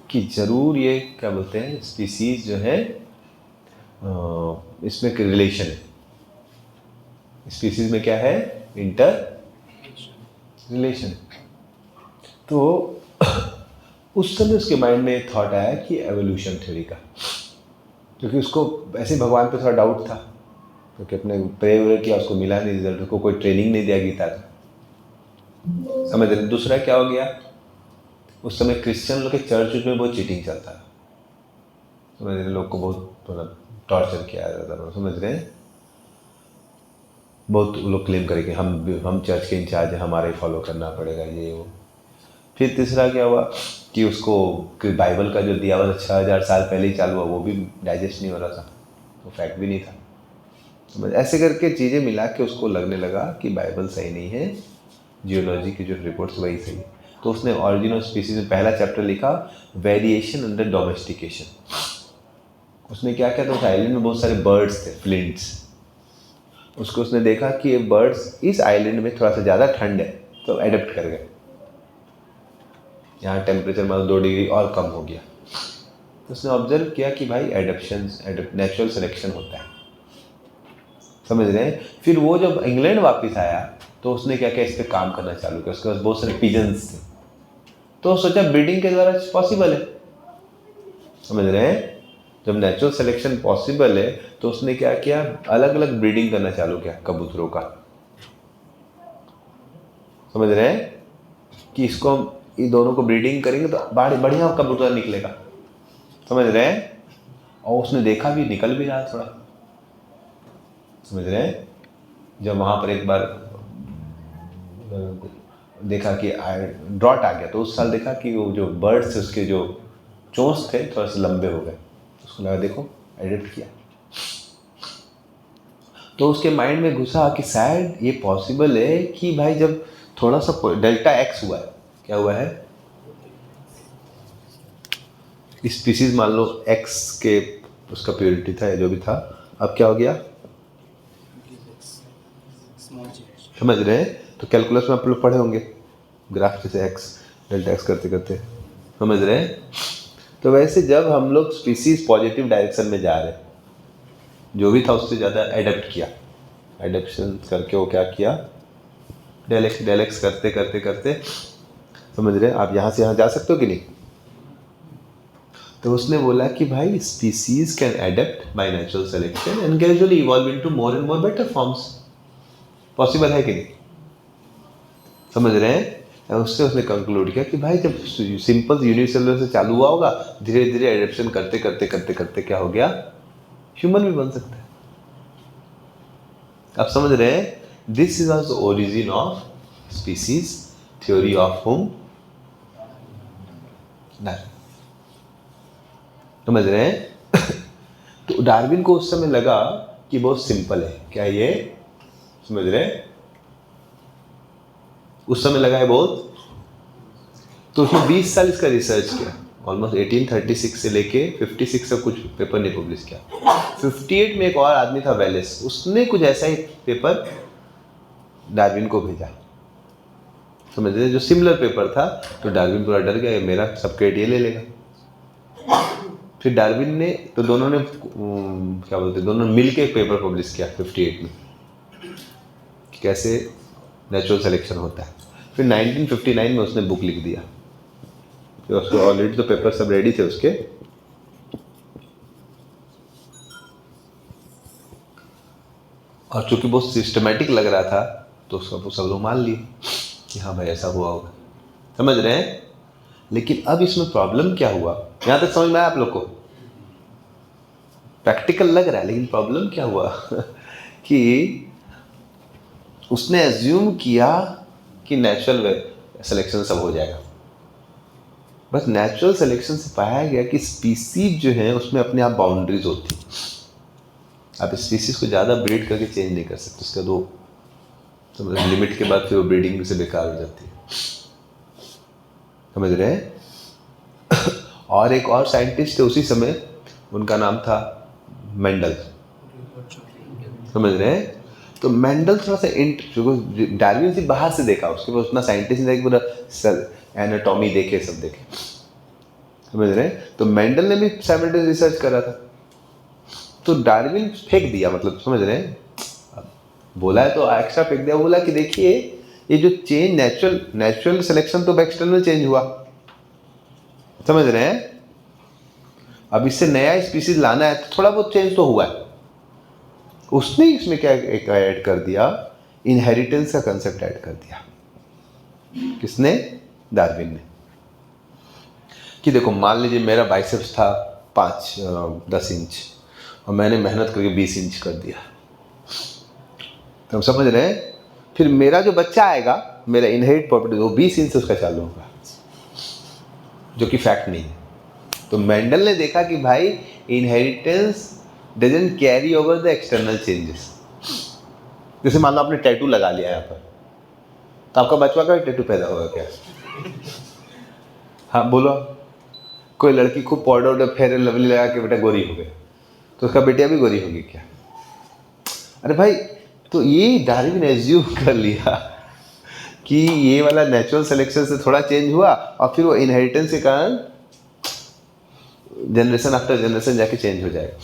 कि ज़रूर ये क्या बोलते हैं स्पीसीज जो है इसमें एक रिलेशन है। स्पीसीज में क्या है? Inter relation. तो उस समय उसके माइंड में एक थॉट आया कि एवोल्यूशन थ्योरी का, क्योंकि उसको ऐसे भगवान पे थोड़ा डाउट था, क्योंकि अपने प्रे व्रे किया, उसको मिला नहीं रिजल्ट, उसको कोई ट्रेनिंग नहीं दिया गीता का, समझ रहे। दूसरा क्या हो गया, उस समय क्रिश्चियन लोग के चर्च में बहुत चीटिंग चलता है, समझ रहे, लोग को बहुत मतलब टॉर्चर किया जाता था, समझ रहे हैं। बहुत लोग क्लेम करेंगे हम चर्च के इंचार्ज हैं, हमारे फॉलो करना पड़ेगा ये वो। फिर तीसरा क्या हुआ कि उसको बाइबल का जो दिया हुआ था 6000 साल पहले ही चालू हुआ, वो भी डाइजेस्ट नहीं हो रहा था, तो फैक्ट भी नहीं था, समझ। ऐसे करके चीज़ें मिला के उसको लगने लगा कि बाइबल सही नहीं है, जियोलॉजी की जो रिपोर्ट्स वही सही है। तो उसने ऑरिजिन ऑफ स्पीसीज में पहला चैप्टर लिखा, वेरिएशन अंडर डोमेस्टिकेशन। उसने क्या किया था, उस आइलैंड में बहुत सारे बर्ड्स थे, फ्लिंट्स। उसको उसने देखा कि ये बर्ड्स इस आइलैंड में थोड़ा सा ज़्यादा ठंड है, तो अडेप्ट कर गए। यहाँ टेम्परेचर मतलब 2 डिग्री और कम हो गया। तो उसने ऑब्जर्व किया कि भाई नेचुरल सिलेक्शन होता है, समझ रहे हैं। फिर वो जब इंग्लैंड वापस आया तो उसने क्या किया, इस पर काम करना चालू किया। उसके पास बहुत सारे पिजन्स थे, तो सोचा ब्रीडिंग के द्वारा पॉसिबल है, समझ रहे हैं। जब नेचुरल सिलेक्शन पॉसिबल है तो उसने क्या किया, अलग अलग ब्रीडिंग करना चालू किया कबूतरों का, समझ रहे हैं, कि इसको हम ये दोनों को ब्रीडिंग करेंगे तो बढ़िया कबूतर निकलेगा, समझ रहे हैं। और उसने देखा भी, निकल भी रहा थोड़ा, समझ रहे हैं। जब वहाँ पर एक बार देखा कि ड्रॉट आ गया, तो उस साल देखा कि वो जो बर्ड्स थे उसके जो चोंच थे थोड़ा सा लंबे हो गए, उसको लगा देखो एडिप्ट किया। तो उसके माइंड में घुसा कि शायद ये पॉसिबल है कि भाई जब थोड़ा सा डेल्टा एक्स हुआ है, क्या हुआ है, स्पीसीज मान लो एक्स के उसका प्योरिटी था या जो भी था, अब क्या हो गया, समझ रहे हैं। तो कैलकुलस में आप लोग पढ़े होंगे, ग्राफ जैसे एक्स डेल्टा एक्स करते करते, समझ रहे हैं। तो वैसे जब हम लोग स्पीसीज पॉजिटिव डायरेक्शन में जा रहे, जो भी था उससे ज़्यादा एडेप्ट किया, एडेप्शन करके वो क्या किया, डेलेक्स करते करते करते, समझ रहे हैं। आप यहाँ से यहाँ जा सकते हो कि नहीं। तो उसने बोला कि भाई species can adapt by natural selection and gradually evolve into more and more better forms. Possible है कि नहीं, समझ रहे हैं। उससे उसने कंक्लूड किया कि भाई जब सिंपल यूनिसेलुलर से चालू हुआ होगा, धीरे धीरे एडेप्शन करते करते करते करते क्या हो गया, ह्यूमन भी बन सकता है। आप समझ रहे हैं। This is also origin of species theory of home, समझ रहे हैं। तो डार्विन को उस समय लगा कि बहुत सिंपल है, क्या ये, समझ रहे हैं, उस समय लगा है बहुत। तो उसने 20 साल इसका रिसर्च किया, ऑलमोस्ट 1836 से लेके 56 तक कुछ पेपर ने पब्लिश किया। 58 में एक और आदमी था वेलेस, उसने कुछ ऐसा ही पेपर डार्विन को भेजा, समझ रहे, जो सिमिलर पेपर था। तो डार्विन पूरा डर गया, मेरा सब क्रेडिट ये ले लेगा। फिर डार्विन ने, तो दोनों ने क्या बोलते, दोनों मिल के एक पेपर पब्लिश किया 58 में, कि कैसे नेचुरल सिलेक्शन होता है। फिर 1959 में उसने बुक लिख दिया, तो उसको ऑलरेडी तो पेपर सब रेडी थे उसके। और चूंकि बहुत सिस्टमेटिक लग रहा था तो उसको सब लोग मान लिए कि हाँ भाई ऐसा हुआ होगा, समझ रहे हैं। लेकिन अब इसमें प्रॉब्लम क्या हुआ, यहाँ तक समझ में आया आप लोग को, प्रैक्टिकल लग रहा है, लेकिन प्रॉब्लम क्या हुआ कि उसने एज्यूम किया कि नेचुरल सिलेक्शन सब हो जाएगा। बस नेचुरल सिलेक्शन से पाया गया कि स्पीसीज जो है उसमें अपने आप बाउंड्रीज होती, आप स्पीसीज को ज़्यादा ब्रीड करके चेंज नहीं कर सकते, उसका दो तो लिमिट के बाद फिर वो ब्रीडिंग से बेकार हो जाती है, समझ रहे हैं। और एक और साइंटिस्ट थे उसी समय, उनका नाम था मेंडल, समझ रहे हैं। तो मेंडल थोड़ा सा डार्विन से बाहर से देखा, उसके पास उतना साइंटिस्ट नहीं था कि पूरा एनाटॉमी देखे सब देखे, समझ रहे हैं? तो मेंडल ने भी साइमल्टेनियस रिसर्च करा था, तो डार्विन फेंक दिया, मतलब समझ रहे हैं, बोला है तो एक्स्ट्रा फेंक दिया, बोला कि देखिए ये जो चेंज नेचुरल सिलेक्शन तो एक्सटर्नल चेंज हुआ, समझ रहे हैं, अब इससे नया स्पीसीज लाना है तो थोड़ा बहुत चेंज तो हुआ है। उसने इसमें क्या एक ऐड कर दिया, इनहेरिटेंस का कंसेप्ट ऐड कर दिया। किसने? डार्विन ने। कि देखो मान लीजिए मेरा बाइसेप्स था 10 इंच और मैंने मेहनत करके 20 इंच कर दिया, तो हम समझ रहे हैं, फिर मेरा जो बच्चा आएगा, मेरा इनहेरिट प्रॉपर्टी वो 20 इंच से उसका चालू होगा, जो कि फैक्ट नहीं है। तो मेंडल ने देखा कि भाई inheritance doesn't carry over the external changes. जैसे मान लो आपने टैटू लगा लिया यहाँ पर, तो आपका बचवा का टैटू पैदा होगा क्या? हाँ बोलो। कोई लड़की खूब पाउडर फेयर एंड लवली लगा के बेटा गोरी हो गई, तो उसका बेटिया भी गोरी होगी क्या? अरे भाई, तो ये डार्विन एज्यूम कर लिया कि ये वाला नेचुरल सिलेक्शन से थोड़ा चेंज हुआ और फिर वो इनहेरिटेंस के कारण जनरेशन आफ्टर जनरेशन जाके चेंज हो जाएगा।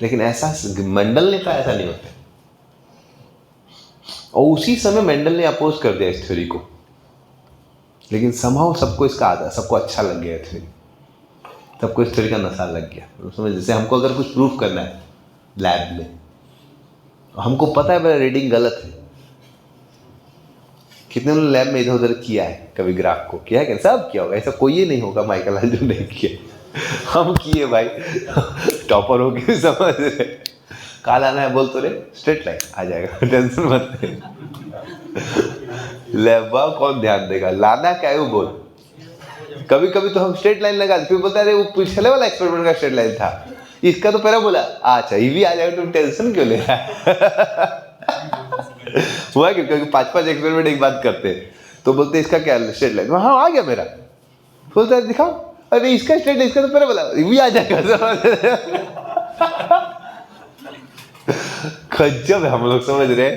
लेकिन ऐसा मेंडल ने कहा ऐसा नहीं होता, और उसी समय मेंडल ने अपोज कर दिया इस थ्योरी को। लेकिन समहाउ सबको इसका आधा, सबको अच्छा लग गया थ्योरी, सबको इस थ्योरी का नशा लग गया। समझ, जैसे हमको अगर कुछ प्रूफ करना है लैब में, हमको पता है मेरा रीडिंग गलत है, कितने लोग लैब में इधर उधर किया है, कभी ग्राफ को किया है क्या? सब किया होगा, ऐसा कोई ही नहीं होगा माइकल हाल जो नहीं किया। हम किए भाई, टॉपर हो गए, समझ रहे, काल आना है बोल तो रे, स्ट्रेट लाइन आ जाएगा, टेंशन मत ले। लैबा कौन ध्यान देगा, लाना क्या है वो बोल। कभी कभी तो हम स्ट्रेट लाइन लगा, फिर बोलता है वो पिछले वाला एक्सपेरिमेंट का स्ट्रेट लाइन था, इसका तो पहले बोला अच्छा ये भी आ जाएगा, तुम टेंशन क्यों ले रहा है? हुआ क्योंकि 5-5 एक्सपेरिमेंट एक बात करते, तो बोलते इसका क्या स्ट्रेट लाइन, हाँ आ गया मेरा, बोलता है दिखाओ, अरे इसका स्ट्रेट लाइन, इसका तो पहले बोला ये भी आ जाएगा। खज्जब है हम लोग, समझ रहे।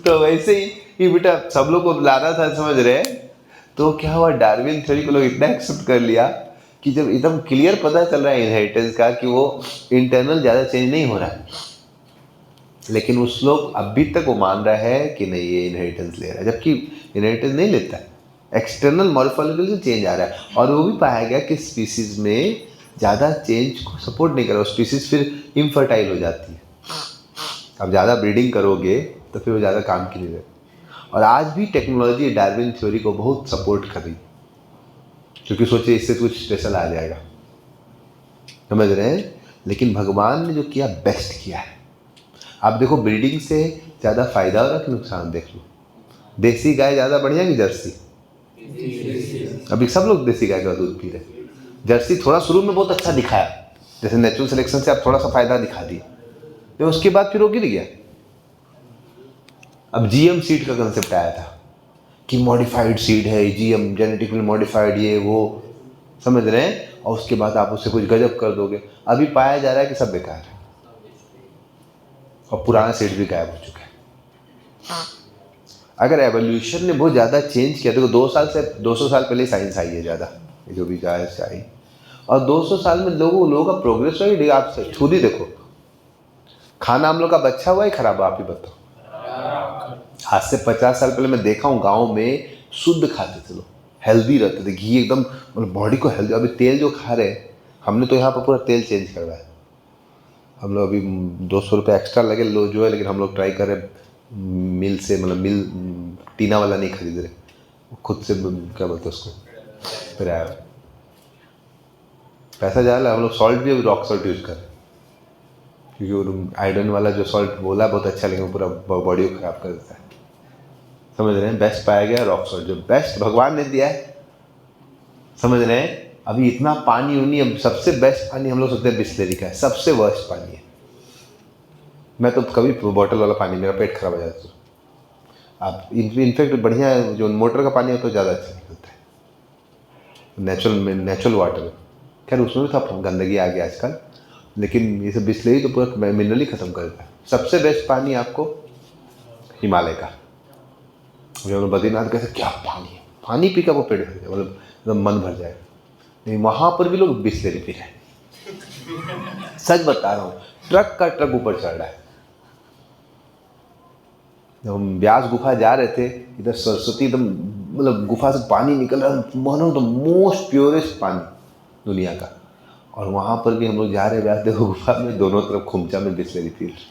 तो वैसे ही बेटा सब लोग को लाना था, समझ रहे। तो क्या हुआ, डार्विन थ्योरी को लोग इतना एक्सेप्ट कर लिया कि जब एकदम क्लियर पता चल रहा है इनहेरिटेंस का कि वो इंटरनल ज़्यादा चेंज नहीं हो रहा है, लेकिन उस लोग अभी तक वो मान रहा है कि नहीं ये इनहेरिटेंस ले रहा है, जबकि इनहेरिटेंस नहीं लेता है, एक्सटर्नल मॉर्फोलॉजिकल से चेंज आ रहा है। और वो भी पाया गया कि स्पीसीज में ज़्यादा चेंज को सपोर्ट नहीं कर रहा, स्पीसीज फिर इनफर्टाइल हो जाती है। अब ज़्यादा ब्रीडिंग करोगे तो फिर वो ज़्यादा काम की नहीं रहती। और आज भी टेक्नोलॉजी डार्विन थ्योरी को बहुत सपोर्ट कर रही, क्योंकि सोचे इससे कुछ स्पेशल आ जाएगा, समझ रहे हैं। लेकिन भगवान ने जो किया बेस्ट किया है। आप देखो ब्रीडिंग से ज़्यादा फायदा हो रहा कि नुकसान, देख लो। देसी गाय ज़्यादा बढ़िया कि जर्सी? अभी सब लोग देसी गाय का दूध पी रहे। जर्सी थोड़ा शुरू में बहुत अच्छा दिखाया, जैसे नेचुरल सिलेक्शन से आप थोड़ा सा फायदा दिखा दिया, तो उसके बाद फिर वो गिर गया। अब जीएम सीड का कंसेप्ट आया था कि मॉडिफाइड सीड है, जीएम जेनेटिकली मॉडिफाइड, ये वो, समझ रहे हैं। और उसके बाद आप उससे कुछ गजब कर दोगे। अभी पाया जा रहा है कि सब बेकार है और पुराना सीड भी गायब हो चुका है। अगर एवोल्यूशन ने बहुत ज़्यादा चेंज किया, देखो 200 साल पहले साइंस आई है ज़्यादा, जो भी साइंस आई, और 200 साल में लोगों का प्रोग्रेस हुआ। आप खुद ही देखो, खाना हम लोग का बच्चा हुआ ही खराब, आप ही बताओ। आज से 50 साल पहले मैं देखा हूँ गांव में शुद्ध खाते थे लोग, हेल्दी रहते थे, घी एकदम मतलब बॉडी को हेल्दी। अभी तेल जो खा रहे हैं, हमने तो यहाँ पर पूरा तेल चेंज करवाया। हम लोग अभी 200 रुपये एक्स्ट्रा लगे लो जो है, लेकिन हम लोग ट्राई कर रहे मिल से, मतलब मिल टीना वाला नहीं खरीद रहे, खुद से, क्या बोलते हैं उसको, फिर आया पैसा जा रहा है। हम लोग सॉल्ट भी अभी रॉक सॉल्ट यूज़ कर रहे हैं, क्योंकि वो आयरन वाला जो सॉल्ट बोला बहुत अच्छा, लेकिन पूरा बॉडी को खराब कर देता है, समझ रहे हैं। बेस्ट पाया गया रॉक सॉल्ट, जो बेस्ट भगवान ने दिया है, समझ रहे हैं। अभी इतना पानी उनी, अब सबसे बेस्ट पानी हम लोग सोचते हैं बिस्लेरी का है, सबसे वर्स्ट पानी है। मैं तो कभी बॉटल वाला पानी, मेरा पेट खराब हो जाता है। आप इनफेक्ट बढ़िया जो मोटर का पानी होता है ज़्यादा अच्छा निकलता है, नेचुरल वाटर। खैर उसमें भी था गंदगी आ गया आजकल, लेकिन ये सब बिस्लेरी तो पूरा मिनरली ख़त्म कर देता है। सबसे बेस्ट पानी आपको हिमालय का, जो बद्रीनाथ कैसे क्या पानी है, पानी पी का वो पेट भर जाए, मतलब मन भर जाएगा। नहीं, वहां पर भी लोग बिस्लेरी पी रहे हैं। सच बता रहा हूं, ट्रक का ट्रक ऊपर चढ़ रहा है। जब हम ब्यास गुफा जा रहे थे, इधर सरस्वती एकदम मतलब गुफा से पानी निकल रहा है, मानो द मोस्ट प्योरेस्ट पानी दुनिया का। और वहां पर भी हम लोग जा रहे हैं ब्यास देखो गुफा में, दोनों तरफ खुमचा में बिस्लेरी पी रहे।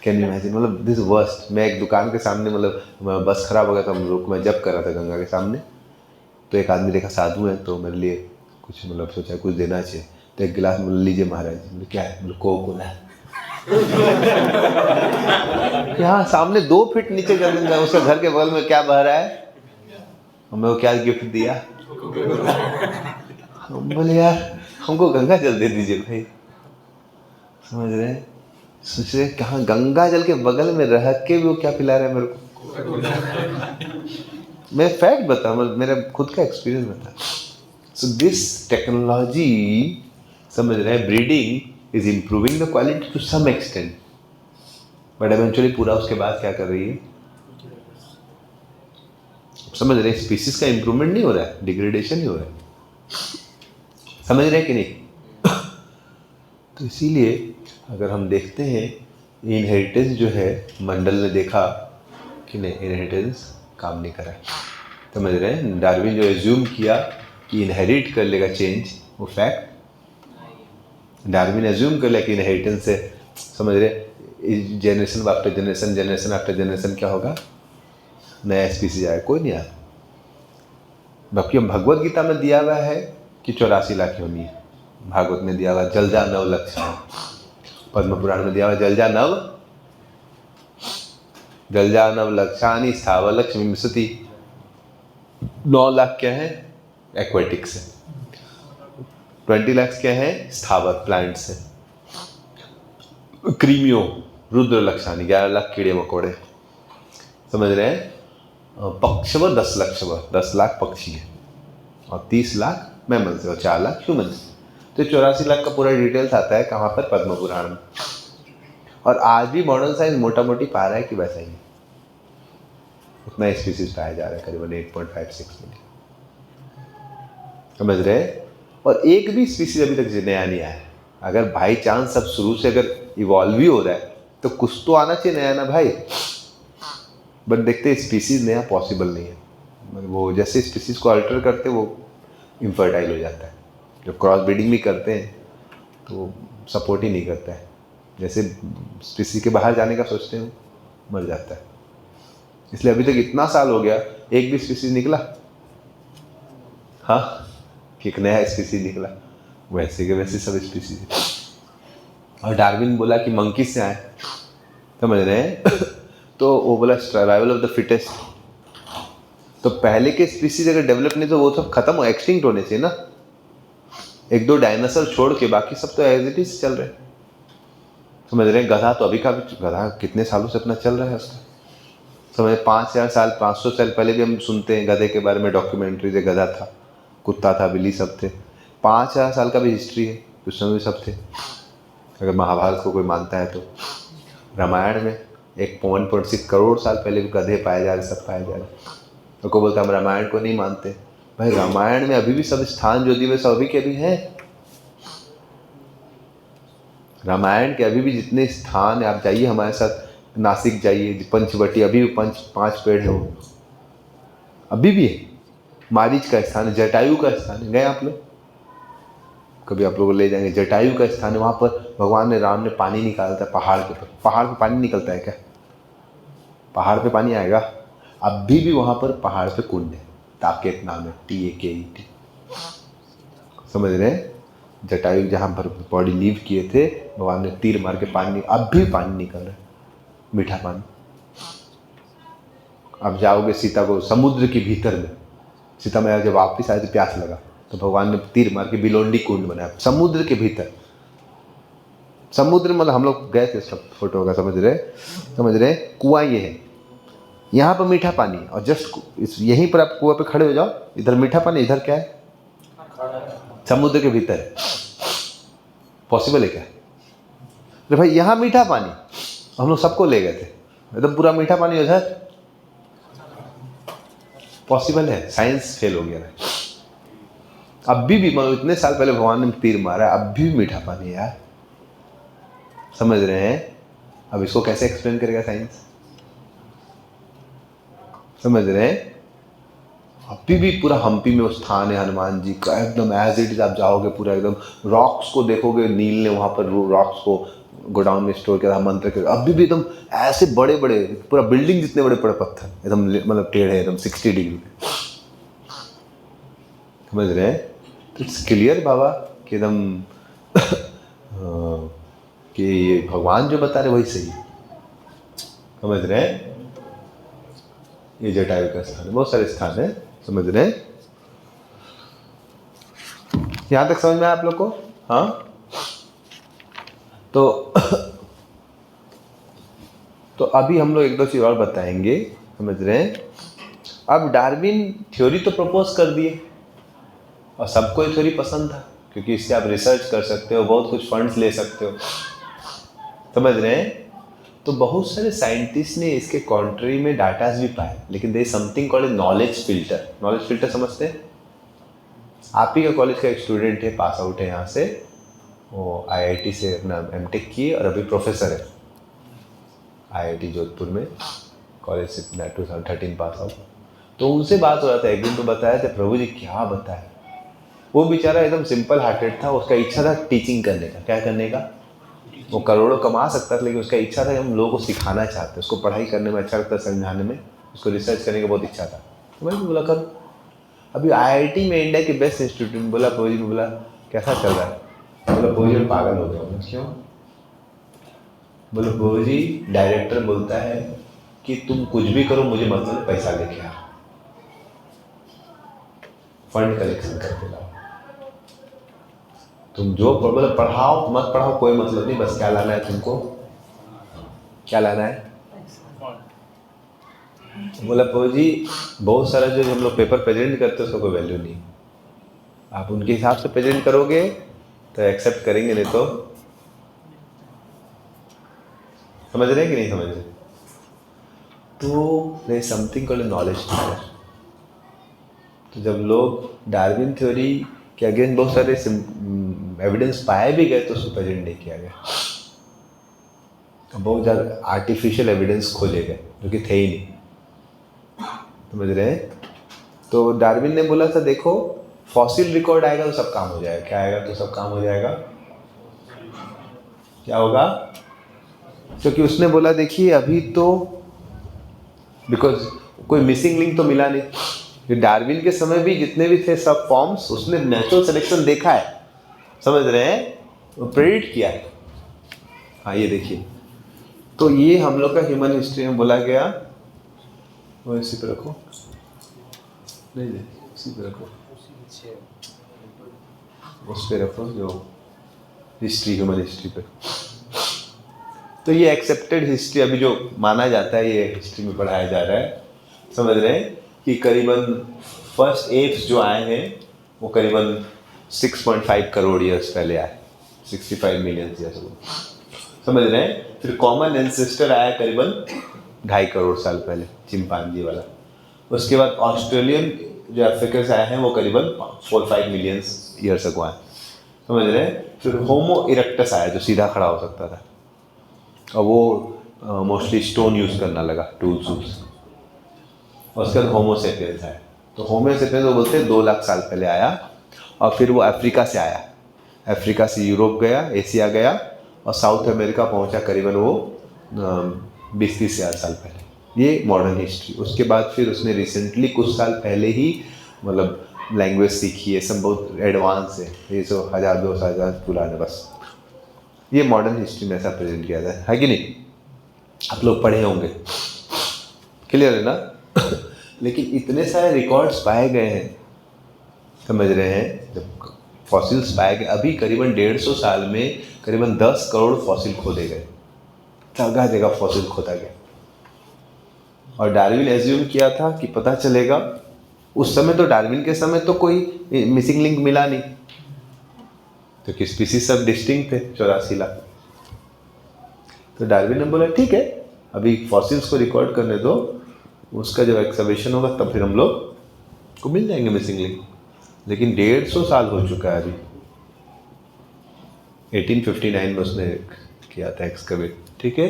कैन यू इमेजिन, मतलब दिस वर्स्ट। मैं एक दुकान के सामने, मतलब बस खराब हो गया था, हम लोग मैं जब कर रहा था गंगा के सामने, तो एक आदमी देखा साधु है, तो मेरे लिए कुछ मतलब सोचा कुछ देना चाहिए, तो एक गिलास मतलब लीजिए महाराज जी। मतलब क्या है, मतलब कोको कोला है। यहाँ सामने 2 फीट नीचे गंगा, उसका घर के बगल में क्या बह रहा है, हमें वो क्या गिफ्ट दिया। हम बोले यार हमको गंगा जल दे दीजिए भाई, समझ रहे हैं। सोच रहे कहाँ गंगा जल के बगल में रह के भी वो क्या पिला रहा है मेरे को। मैं फैक्ट बता, मेरा खुद का एक्सपीरियंस बता। सो दिस टेक्नोलॉजी, समझ रहे हैं, breeding is improving the quality to some extent, but eventually पूरा उसके बाद क्या कर रही है, समझ रहे, स्पीसीज का इंप्रूवमेंट नहीं हो रहा है, डिग्रेडेशन ही हो रहा है। समझ रहे कि नहीं। तो इसीलिए अगर हम देखते हैं इनहेरिटेंस जो है, मंडल ने देखा कि नहीं इनहेरिटेंस काम नहीं करा। समझ रहे हैं, डार्विन जो एज्यूम किया कि इनहेरिट कर लेगा चेंज, वो फैक्ट डार्विन एज्यूम कर लिया कि इनहेरिटेंस से, समझ रहे, generation after generation, generation after generation क्या होगा, नया स्पीसीज आएगा, कोई नहीं आया। जबकि भगवत गीता में दिया हुआ है कि 84 लाख होनी है, भागवत में दिया हुआ जलजा 9 लक्षाणी, पद्म पुराण में दिया हुआ जलजा 9 लक्षाणी स्थावर लक्ष्मी विंशति। 9 लाख क्या है, एक्वेटिक से, 20 लाख क्या है, स्थावर प्लांट से, क्रीमियो रुद्र लक्षाणी 11 लाख कीड़े मकोड़े, समझ रहे हैं। पक्षव 10 लाख पक्षी है, और 30 लाख मैमल्स और 4 लाख ह्यूमंस। तो 84 लाख का पूरा डिटेल्स आता है कहाँ पर, पद्म पुराण में। और आज भी मॉडर्न साइंस मोटा मोटी पा रहा है कि वैसा ही उतना स्पीसीज पाया जा रहा है, करीबन 8.56 मिलियन, समझ रहे। और एक भी स्पीसीज अभी तक नया नहीं आया। अगर बाई चांस सब शुरू से अगर इवॉल्व ही हो रहा है तो कुछ तो आना चाहिए नया ना भाई। बट देखते स्पीसीज नया पॉसिबल नहीं है, वो जैसे स्पीसीज को अल्टर करते वो इनफर्टाइल हो जाता है। जब क्रॉस ब्रीडिंग भी करते हैं तो सपोर्ट ही नहीं करता है, जैसे स्पीसीज के बाहर जाने का सोचते हैं मर जाता है। इसलिए अभी तक इतना साल हो गया एक भी स्पीसीज निकला, हाँ कि एक नया स्पीसीज निकला, वैसे के वैसे सब स्पीसीज। और डार्विन बोला कि मंकी से आए, समझ रहे हैं। तो वो बोला सर्वाइवल ऑफ द फिटेस्ट। तो पहले के स्पीसीज अगर डेवलप नहीं तो वो सब खत्म हो, एक्सटिंक्ट होने चाहिए ना। 1-2 डायनासोर छोड़ के बाकी सब तो एज इट इज चल रहे, समझ रहे हैं। गधा तो अभी का भी, गधा कितने सालों से अपना चल रहा है उसका, समझ 5000 साल 500 साल पहले भी हम सुनते हैं गधे के बारे में, डॉक्यूमेंट्री से गधा था, कुत्ता था, बिल्ली सब थे। 5000 साल का भी हिस्ट्री है, उस समय भी सब थे। अगर महाभारत को कोई मानता है तो रामायण में 1.6 करोड़ साल पहले भी गधे पाए जा रहे, सब पाए जा रहे। तो कोई बोलता हम रामायण को नहीं मानते, भाई रामायण में अभी भी सब स्थान जो दिए सब अभी के अभी हैं। रामायण के अभी भी जितने स्थान है, आप जाइए हमारे साथ नासिक जाइए, पंचवटी, अभी भी 5 पेड़ है वो, अभी भी है। मारीच का स्थान है, जटायु का स्थान है, गए आप लोग कभी, आप लोग ले जाएंगे। जटायु का स्थान है, वहाँ पर भगवान ने, राम ने पानी निकालता है पहाड़ के ऊपर। पहाड़ पे पानी निकलता है क्या, पहाड़ पे पानी आएगा? अभी भी वहाँ पर पहाड़ पे कुंड है, ताकेत नाम है, TAKET, समझ रहे हैं। जटायु जहाँ पर बॉडी लीव किए थे, भगवान ने तीर मार के पानी, अब भी पानी निकल रहा है, मीठा पानी। अब जाओगे सीता को समुद्र के भीतर में, सीता मैया जब वापिस आए तो प्यास लगा तो भगवान ने तीर मार के बिलोंडी कुंड बनाया समुद्र के भीतर। समुद्र मतलब हम लोग गए थे सब फोटो का, समझ रहे। कुआं ये है, यहाँ पर मीठा पानी, और जस्ट यहीं पर आप कुआं पे खड़े हो जाओ, इधर मीठा पानी, इधर क्या है, समुद्र के भीतर है। पॉसिबल है क्या? अरे भाई यहाँ मीठा पानी, हम लोग सबको ले गए थे, एकदम पूरा मीठा पानी उधर, पॉसिबल है? साइंस फेल हो गया है। अब भी मतलब इतने साल पहले भगवान ने तीर मारा, अब भी मीठा पानी है यार, समझ रहे हैं? अब इसको कैसे एक्सप्लेन करेगा साइंस? समझ रहे हैं? अभी भी पूरा हम्पी में वो स्थान है हनुमान जी का, एकदम एज इट इज। आप जाओगे पूरा एकदम रॉक्स को देखोगे, नील ने वहाँ पर रॉक्स को गोडाउन में स्टोर किया था मंत्र के, अभी भी एकदम ऐसे बड़े बड़े, पूरा बिल्डिंग जितने बड़े बड़े पत्थर एकदम मतलब टेढ़े एकदम 60 डिग्री। समझ रहे हैं? तो इट्स क्लियर बाबा कि एकदम कि ये भगवान जो बता रहे वही सही है। समझ रहे हैं? ये जटायु का स्थान है, बहुत सारे स्थान है। समझ रहे हैं? यहाँ तक समझ में आया आप लोग को? हाँ। तो अभी हम लोग एक दो चीज और बताएंगे। समझ रहे हैं? अब डार्विन थ्योरी तो प्रपोज कर दिए और सबको ये थ्योरी पसंद था, क्योंकि इससे आप रिसर्च कर सकते हो, बहुत कुछ फंड्स ले सकते हो। समझ रहे हैं? तो बहुत सारे साइंटिस्ट ने इसके कॉन्ट्री में डाटाज भी पाए, लेकिन there is something called knowledge filter. Knowledge filter समझते हैं? आप ही का कॉलेज का एक स्टूडेंट है, पास आउट है यहाँ से, वो आईआईटी से अपना एमटेक किए और अभी प्रोफेसर है आईआईटी जोधपुर में, कॉलेज से 2013 पास आउट। तो उनसे बात हो रहा था एक दिन, तो बताया था प्रभु जी क्या बताए, वो बेचारा एकदम सिंपल हार्टेड था, उसका इच्छा था टीचिंग करने का। क्या करने का? वो करोड़ों कमा सकता था, लेकिन उसका इच्छा था कि हम लोगों को सिखाना चाहते, उसको पढ़ाई करने में अच्छा लगता, समझाने में, उसको रिसर्च करने की बहुत इच्छा था। तो मैंने बोला करो। अभी आईआईटी में इंडिया के बेस्ट इंस्टीट्यूट में बोला, प्रभु जी ने बोला कैसा चल रहा है? बोला प्रभु जी पागल हो गया। क्यों? बोलो प्रभु जी डायरेक्टर बोलता है कि तुम कुछ भी करो, मुझे मतलब पैसा लेके आओ, फंड कलेक्शन करके लाओ, तुम जो मतलब पढ़ाओ मत पढ़ाओ कोई मतलब नहीं, बस क्या लाना है तुमको? क्या लाना है? बोला प्रभु जी बहुत सारा जो हम लोग पेपर प्रेजेंट करते हैं उसका कोई वैल्यू नहीं, आप उनके हिसाब से प्रेजेंट करोगे तो एक्सेप्ट करेंगे, नहीं तो। समझ रहे हैं कि नहीं समझ रहे? तो there is something called knowledge filter. तो जब लोग डार्विन थ्योरी के अगेंस्ट बहुत सारे एविडेंस पाए भी गए तो उसको प्रेजेंट नहीं किया गया, तो बहुत ज़्यादा आर्टिफिशियल एविडेंस खोले गए जो कि थे ही नहीं। समझ रहे हैं? तो डार्विन ने बोला था देखो फॉसिल रिकॉर्ड आएगा तो सब काम हो जाएगा। क्या आएगा तो सब काम हो जाएगा? क्या होगा? क्योंकि उसने बोला देखिए अभी तो बिकॉज कोई मिसिंग लिंक तो मिला नहीं, डार्विन के समय भी जितने भी थे सब फॉर्म्स उसने नेचुरल सिलेक्शन देखा है। समझ रहे हैं? वो प्रेडिक्ट किया है। हाँ ये देखिए, तो ये हम लोग का ह्यूमन हिस्ट्री में बोला गया, वो इसी पे रखो, नहीं इसी पे रखो, उस पे रखो जो हिस्ट्री, ह्यूमन हिस्ट्री पे। तो ये एक्सेप्टेड हिस्ट्री अभी जो माना जाता है ये हिस्ट्री में पढ़ाया जा रहा है। समझ रहे हैं? कि करीबन फर्स्ट एप्स जो आए हैं वो करीबन 6.5 करोड़ ईयर्स पहले आए, 65 मिलियन ईयर्स। समझ रहे हैं? फिर कॉमन एंसेस्टर आया करीबन 2.5 करोड़ साल पहले, चिंपांजी वाला। उसके बाद ऑस्ट्रेलियन जो अफ्रीका से आए हैं वो करीबन 4-5 मिलियन ईयर्स अगो आए। समझ रहे हैं? फिर होमो इरेक्टस आया जो सीधा खड़ा हो सकता था, और वो मोस्टली स्टोन यूज़ करना लगा, टूल्स यूज। और उसके बाद होमोसेपियंस आया। तो होमोसेपियंस वो बोलते हैं 2 लाख साल पहले आया, और फिर वो अफ्रीका से आया, अफ्रीका से यूरोप गया, एशिया गया और साउथ अमेरिका पहुंचा करीबन वो 20-30 हज़ार साल पहले। ये मॉडर्न हिस्ट्री। उसके बाद फिर उसने रिसेंटली कुछ साल पहले ही मतलब लैंग्वेज सीखी है, सब बहुत एडवांस है, ये जो 1000-2000 हजार पुराने, बस ये मॉडर्न हिस्ट्री में ऐसा प्रेजेंट किया जाता है कि नहीं? आप लोग पढ़े होंगे, क्लियर है ना? लेकिन इतने सारे रिकॉर्ड्स पाए गए हैं, समझ रहे हैं? जब फॉसिल्स पाए गए, अभी करीबन 150 साल में करीबन 10 करोड़ फॉसिल खोदे गए, जगह जगह फॉसिल खोदा गया। और डार्विन एज्यूम किया था कि पता चलेगा, उस समय तो डार्विन के समय तो कोई मिसिंग लिंक मिला नहीं, क्योंकि स्पीसीज सब डिस्टिंक्ट थे 84 लाख। तो डार्विन ने बोला ठीक है अभी फॉसिल्स को रिकॉर्ड करने दो, उसका जब एक्सकवेशन होगा तब फिर हम लोग को मिल जाएंगे मिसिंग लिंक। लेकिन 150 साल हो चुका है अभी। 1859 में उसने किया था एक्सकवेट, ठीक है।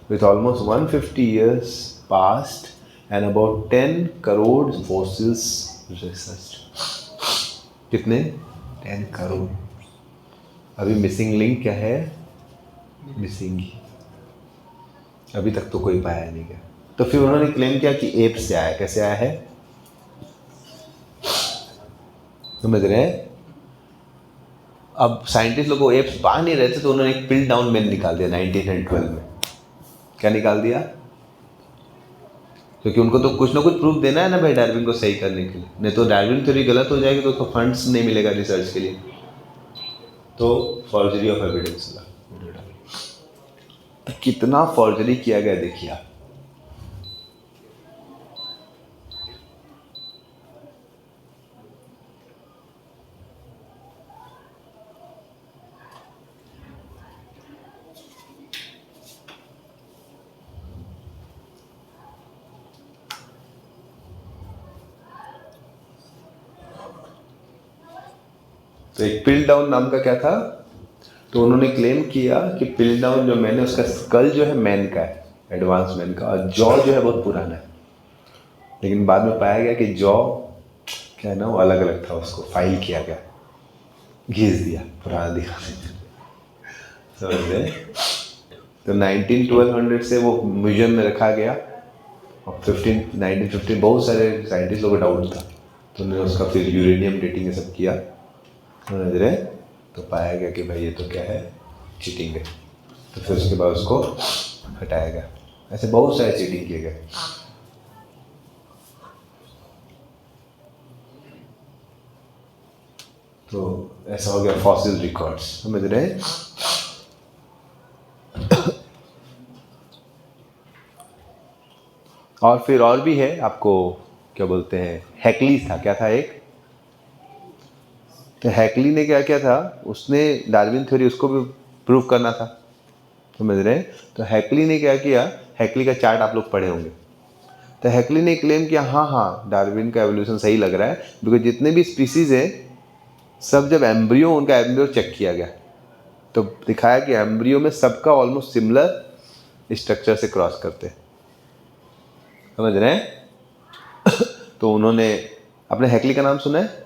With almost 150 years past and about 10 crore fossils research. कितने? 10 करोड़। अभी मिसिंग लिंक क्या है? मिसिंग, अभी तक तो कोई पाया नहीं गया। तो फिर उन्होंने क्लेम किया कि एप से आया। कैसे आया है? समझ रहे हैं? अब साइंटिस्ट लोग को एप्स पा नहीं रहे थे, तो उन्होंने एक पिल डाउन मैन निकाल दिया 1912 में। क्या निकाल दिया? क्योंकि उनको तो कुछ ना कुछ प्रूफ देना है ना भाई, डार्विन को सही करने के लिए। नहीं तो डार्विन थ्योरी गलत हो जाएगी तो उसको फंड्स नहीं मिलेगा रिसर्च के लिए। तो फॉर्जरी ऑफ एविडेंस ला। कितना फॉर्जरी किया गया देखिए आप। तो एक पिल डाउन नाम का क्या था, तो उन्होंने क्लेम किया कि पिल डाउन जो मैन है उसका स्कल जो है मैन का है, एडवांस मैन का, और जॉ जो है बहुत पुराना है। लेकिन बाद में पाया गया कि जॉ क्या है ना, वो अलग अलग था, उसको फाइल किया गया, घिस दिया, पुराना दिखा। समझ गए? तो 1912 से वो म्यूजियम में रखा गया। और 1915 बहुत सारे साइंटिस्ट लोगों को डाउट था, तो उन्होंने उसका फिर यूरेनियम डेटिंग ये सब किया, समझ रहे? तो पाया गया कि भाई ये तो क्या है, चीटिंग है। तो फिर उसके बाद उसको हटाया गया। ऐसे बहुत सारे चीटिंग किए गए। तो ऐसा हो गया फॉसिल रिकॉर्ड्स, समझ रहे हैं? और फिर और भी है, आपको क्या बोलते हैं, हैकली था, क्या था एक, तो हैकली ने क्या किया था, उसने डार्विन थ्योरी उसको भी प्रूव करना था, समझ रहे हैं? तो हैकली ने क्या किया, हैकली का चार्ट आप लोग पढ़े होंगे। तो हैकली ने क्लेम किया हाँ हाँ डार्विन का एवोल्यूशन सही लग रहा है, बिकॉज जितने भी स्पीसीज हैं सब जब एम्ब्रियो, उनका एम्ब्रियो चेक किया गया तो दिखाया कि एम्ब्रियो में सबका ऑलमोस्ट सिमिलर स्ट्रक्चर से क्रॉस करते हैं, समझ रहे हैं? तो उन्होंने, अपने हैकली का नाम सुना है?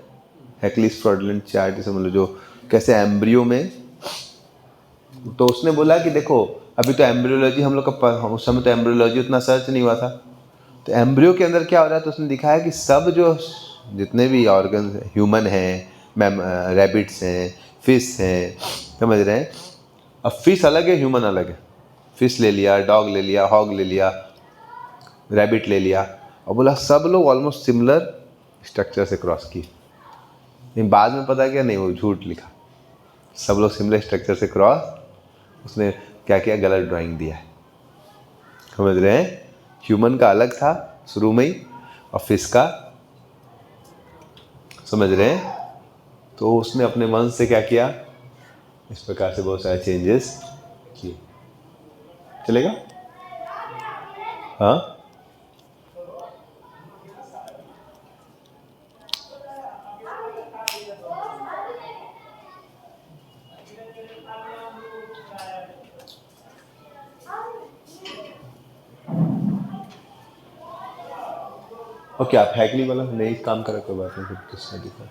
हैकलीज फ्रॉडलेंट चार्ट, जैसे मतलब जो कैसे एम्ब्रियो में, तो उसने बोला कि देखो अभी तो एम्ब्रियोलॉजी हम लोग का, उस समय तो एम्ब्रियोलॉजी उतना सर्च नहीं हुआ था, तो एम्ब्रियो के अंदर क्या हो रहा है, तो उसने दिखाया कि सब जो जितने भी ऑर्गन, ह्यूमन हैं, रैबिट्स हैं, फिश हैं, समझ रहे हैं? अब फिश अलग है, ह्यूमन अलग है। फिश ले लिया, डॉग ले लिया, हॉग ले लिया, रैबिट ले लिया, और बोला सब लोग ऑलमोस्ट सिमिलर स्ट्रक्चर से क्रॉस की। लेकिन बाद में पता क्या, नहीं वो झूठ लिखा, सब लोग सिमिलर स्ट्रक्चर से क्रॉस, उसने क्या किया, गलत ड्राइंग दिया है, समझ रहे हैं? ह्यूमन का अलग था शुरू में ही, और फिश का, समझ रहे हैं? तो उसने अपने मन से क्या किया, इस प्रकार से बहुत सारे चेंजेस किए। चलेगा? हाँ, ओके। आप हैकली वाला नहीं काम करा, कोई बात नहीं, फिर किसने दिखा,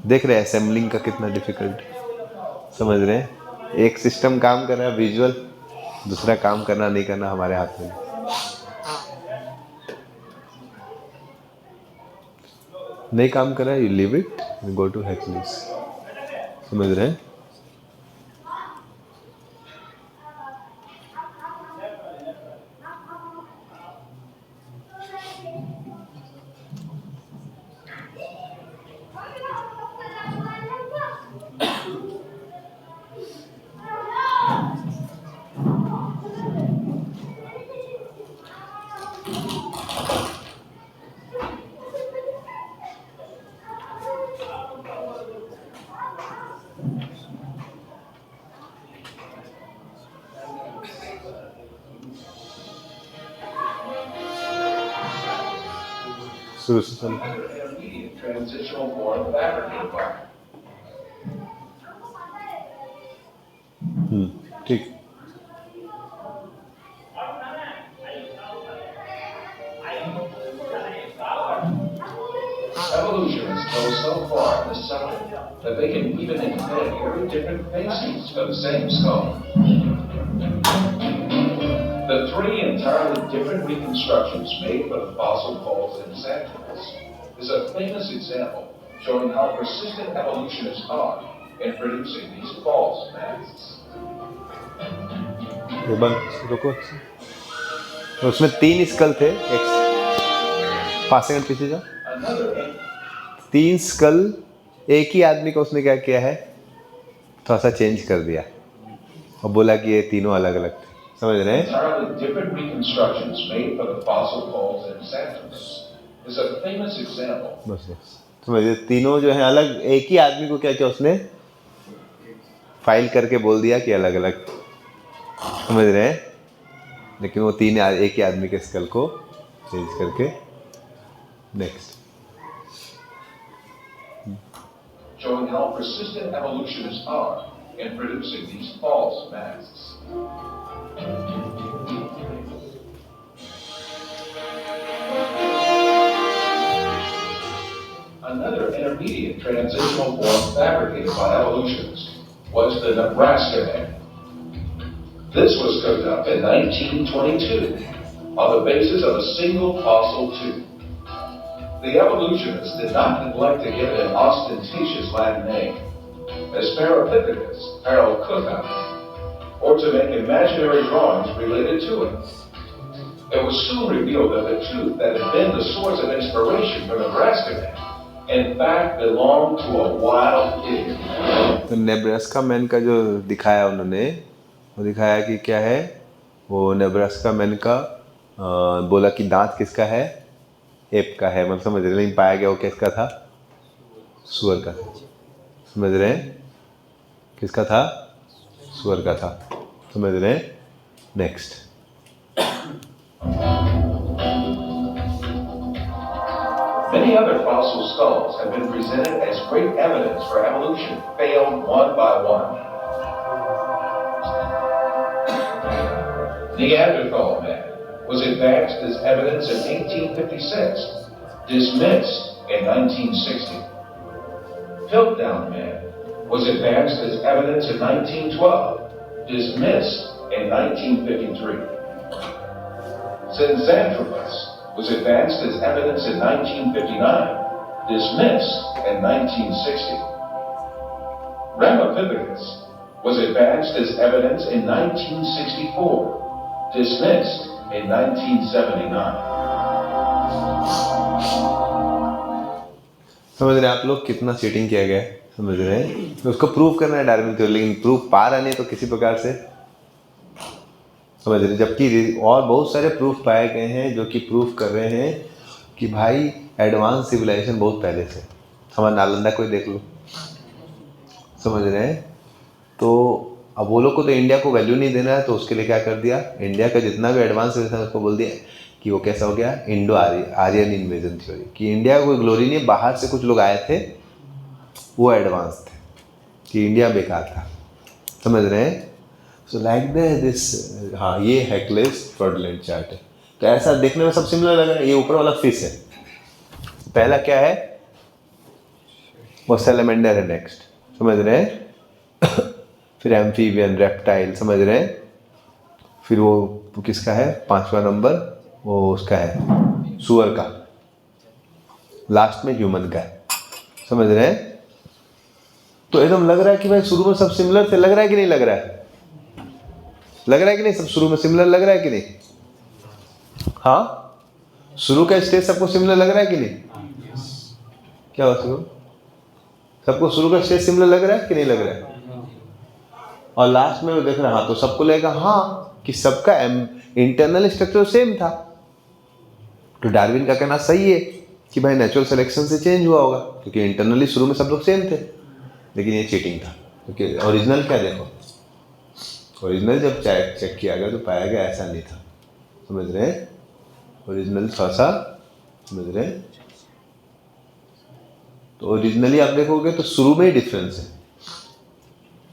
देख रहे हैं असेंबलिंग का कितना डिफिकल्ट, समझ रहे हैं? एक सिस्टम काम कर रहा है विजुअल, दूसरा काम करना नहीं करना हमारे हाथ में नहीं काम कर रहा है, you leave it, go to हैकलीज, समझ रहे हैं? शुरू से चलो। ठीक। Evolutionists go so far in this subject that they can even invent very different faces of the same skull. The three entirely different reconstructions made for the fossil falls in Santos is a famous example showing how persistent evolutionists are in producing these false masks. रुको, उसमें 3 school थे, 5 second पीछे जाओ। 3 school, एक ही आदमी को उसने क्या किया है, थोड़ा सा चेंज कर दिया और बोला कि ये तीनों अलग अलग थे। समझ रहे हैं? बस समझिए, तीनों जो है अलग, एक ही आदमी को क्या किया उसने, फाइल करके बोल दिया कि अलग अलग। समझ रहे हैं? लेकिन वो तीन एक ही आदमी के स्कल को चेंज करके। Next, showing how persistent evolutionists are in producing these false masks. Another intermediate transitional form fabricated by evolutionists was the Nebraska man. This was cooked up in 1922 on the basis of a single fossil tooth. The evolutionists did not neglect to give it an ostentatious Latin name, as Parapithecus, Paralcuca, or to make imaginary drawings related to it. It was soon revealed that the tooth that had been the source of inspiration for Nebraska Man, in fact, belonged to a wild pig. तो Nebraska man का जो दिखाया उन्होंने, वो दिखाया कि क्या है, वो नेब्रास्का मैन का बोला कि दांत किसका है, एप का है, मतलब समझ रहे, नहीं पाया गया वो किसका था, सुअर का। समझ रहे हैं? किसका था? सुअर का था। समझ रहे हैं? Next, Many other fossil skulls have been presented as great evidence for evolution, failed one by one. Neanderthal man was advanced as evidence in 1856, dismissed in 1960. Piltdown man was advanced as evidence in 1912, dismissed in 1953. Zinjanthropus was advanced as evidence in 1959, dismissed in 1960. Ramapithecus was advanced as evidence in 1964, dismissed in 1979. समझ रहे हैं आप लोग कितना cheating किया गया है? समझ रहे हैं? उसको प्रूव करना है डार्विन थ्योरी, लेकिन प्रूफ पा रहा नहीं तो किसी प्रकार से। समझ रहे? जबकि और बहुत सारे प्रूफ पाए गए हैं जो कि प्रूफ कर रहे हैं कि भाई एडवांस सिविलाइजेशन बहुत पहले से। हमारा नालंदा कोई देख लो। समझ रहे हैं? तो अब वो लोग को तो इंडिया को वैल्यू नहीं देना है, तो उसके लिए क्या कर दिया, इंडिया का जितना भी एडवांस सिविलाइजेशन उसको बोल दिया कि वो कैसा हो गया, इंडो आर्यन इन्वेजन थ्योरी, कि इंडिया को कोई ग्लोरी नहीं, बाहर से कुछ लोग आए थे वो एडवांस थे, कि इंडिया बेकार था। समझ रहे हैं? सो लाइक दिस, हाँ ये हेक्लेस फ्रॉडलेंट चार्ट है। तो ऐसा देखने में सब सिमिलर लग रहा है। ये ऊपर वाला फिश है, पहला क्या है, वो सैलमेंडर है। नेक्स्ट, समझ रहे हैं? फिर एम्फीबियन, रेप्टाइल, समझ रहे हैं? फिर वो किसका है, 5वां नंबर वो उसका है, सुअर का। लास्ट में ह्यूमन का है। समझ रहे हैं? तो एकदम लग रहा है कि भाई शुरू में सब सिमिलर थे। लग रहा है कि नहीं लग रहा है? लग रहा है कि नहीं? सब शुरू में सिमिलर लग रहा है कि नहीं? हाँ, शुरू का स्टेज सबको सिमिलर लग रहा है कि नहीं? क्या हुआ शुरू? सबको शुरू का स्टेज सिमिलर लग रहा है कि नहीं लग रहा है? और लास्ट में वो देख रहा, हाँ तो सबको लगेगा हाँ कि सबका इंटरनल स्ट्रक्चर सेम था। तो डार्विन का कहना सही है कि भाई नेचुरल सिलेक्शन से चेंज हुआ होगा, क्योंकि इंटरनली शुरू में सब लोग सेम थे। लेकिन ये चीटिंग था, क्योंकि ओरिजिनल क्या देखो, ओरिजिनल जब चेक किया गया तो पाया गया ऐसा नहीं था। समझ रहे हैं? ओरिजिनल थोड़ा सा, समझ रहे हैं, तो ओरिजिनली आप देखोगे तो शुरू में ही डिफरेंस है,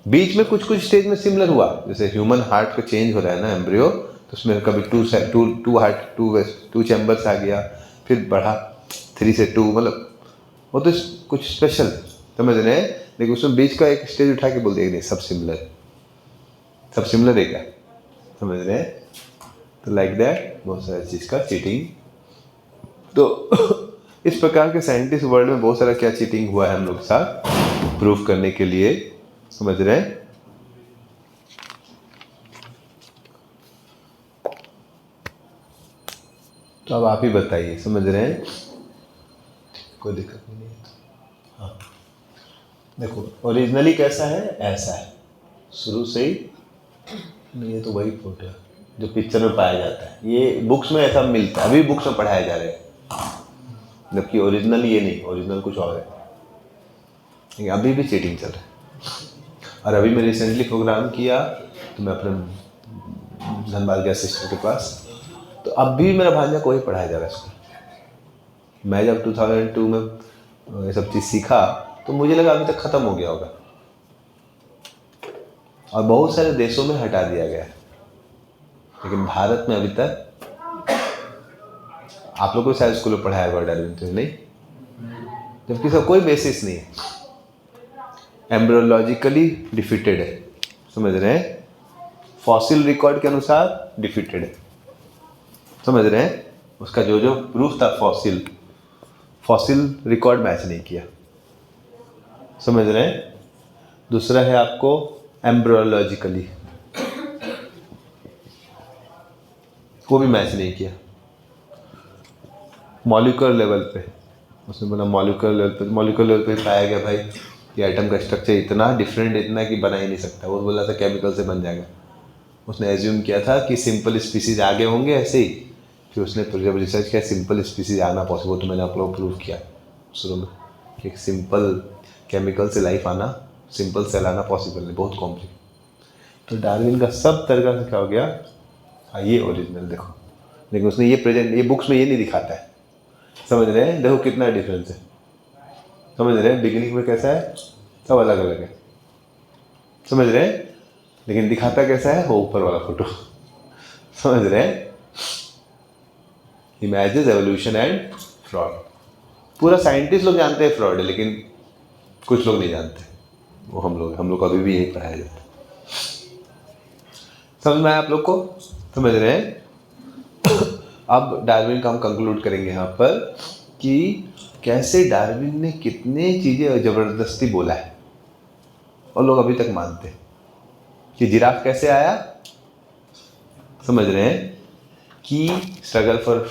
बीच में कुछ कुछ स्टेज में सिमिलर हुआ, जैसे ह्यूमन हार्ट का चेंज हो रहा है ना एम्ब्रियो, तो उसमें कभी टू चैम्बर्स आ गया, फिर बढ़ा 3 से 2, मतलब वो तो कुछ स्पेशल समझ रहे हैं, लेकिन उसमें बीच का एक स्टेज उठा के बोल दिया नहीं सब सिमिलर है क्या, समझ रहे हैं। तो लाइक दैट बहुत सारी चीज़ का चीटिंग, तो इस प्रकार के साइंटिस्ट वर्ल्ड में बहुत सारा क्या चीटिंग हुआ है हम लोग के साथ प्रूफ करने के लिए, समझ रहे हैं। तो अब आप ही बताइए, समझ रहे हैं, कोई दिक्कत नहीं है। हाँ देखो ओरिजिनली कैसा है, ऐसा है शुरू से ही, नहीं ये तो वही फोटो है जो पिक्चर में पाया जाता है, ये बुक्स में ऐसा मिलता है, अभी बुक्स में पढ़ाया जा रहा है, जबकि ओरिजिनल ये नहीं, ओरिजिनल कुछ और है, लेकिन अभी भी चीटिंग चल रहा है। और अभी मैं रिसेंटली प्रोग्राम किया तो मैं अपने धनबाद गया सिस्टर के पास, तो अब भी मेरा भांजा को ही पढ़ाया जा रहा है इसको। मैं जब 2002 में ये सब चीज़ सीखा तो मुझे लगा अभी तक ख़त्म हो गया होगा, और बहुत सारे देशों में हटा दिया गया है, लेकिन भारत में अभी तक, आप लोग को शायद स्कूल में पढ़ाया हुआ डार्विन तो नहीं, जबकि इसका कोई बेसिस नहीं है, एम्ब्रियोलॉजिकली डिफीटेड है, समझ रहे हैं, फॉसिल रिकॉर्ड के अनुसार डिफीटेड है, समझ रहे हैं। उसका जो प्रूफ था फॉसिल रिकॉर्ड मैच नहीं किया, समझ रहे हैं। दूसरा है आपको एम्ब्रियोलॉजिकली, वो भी मैच नहीं किया। मॉलिक्यूलर लेवल पे उसने बोला, मॉलिक्यूलर लेवल पे पाया गया भाई कि एटम का स्ट्रक्चर इतना डिफरेंट, इतना कि बना ही नहीं सकता, वो बोला था केमिकल से बन जाएगा। उसने एज्यूम किया था कि सिंपल स्पीसीज आगे होंगे ऐसे ही, फिर उसने जब रिसर्च किया सिंपल स्पीसीज आना पॉसिबल, तो मैंने आप लोग प्रूव किया शुरू में कि एक सिंपल केमिकल से लाइफ आना, सिंपल सेल आना पॉसिबल नहीं, बहुत कॉम्प्लिकेटेड। तो डार्विन का सब तरीका से क्या हो गया, हाँ ये ओरिजिनल देखो, लेकिन उसने ये बुक्स में ये नहीं दिखाता है, समझ रहे हैं। देखो कितना डिफरेंस है, समझ रहे हैं। बिगिनिंग में कैसा है, सब अलग अलग है, समझ रहे हैं, लेकिन दिखाता कैसा है, वो ऊपर वाला फोटो, समझ रहे हैं। इमेजेस एवोल्यूशन एंड फ्रॉड, पूरा साइंटिस्ट लोग जानते हैं फ्रॉड है, लेकिन कुछ लोग नहीं जानते, वो हम लोग अभी भी यही पढ़ाया जाता है। समझ में आया आप लोग को, समझ रहे हैं। अब डार्विन का हम कंक्लूड करेंगे यहाँ पर कि कैसे डार्विन ने कितने चीज़ें ज़बरदस्ती बोला है और लोग अभी तक मानते हैं कि जिराफ कैसे आया, समझ रहे हैं, कि struggle for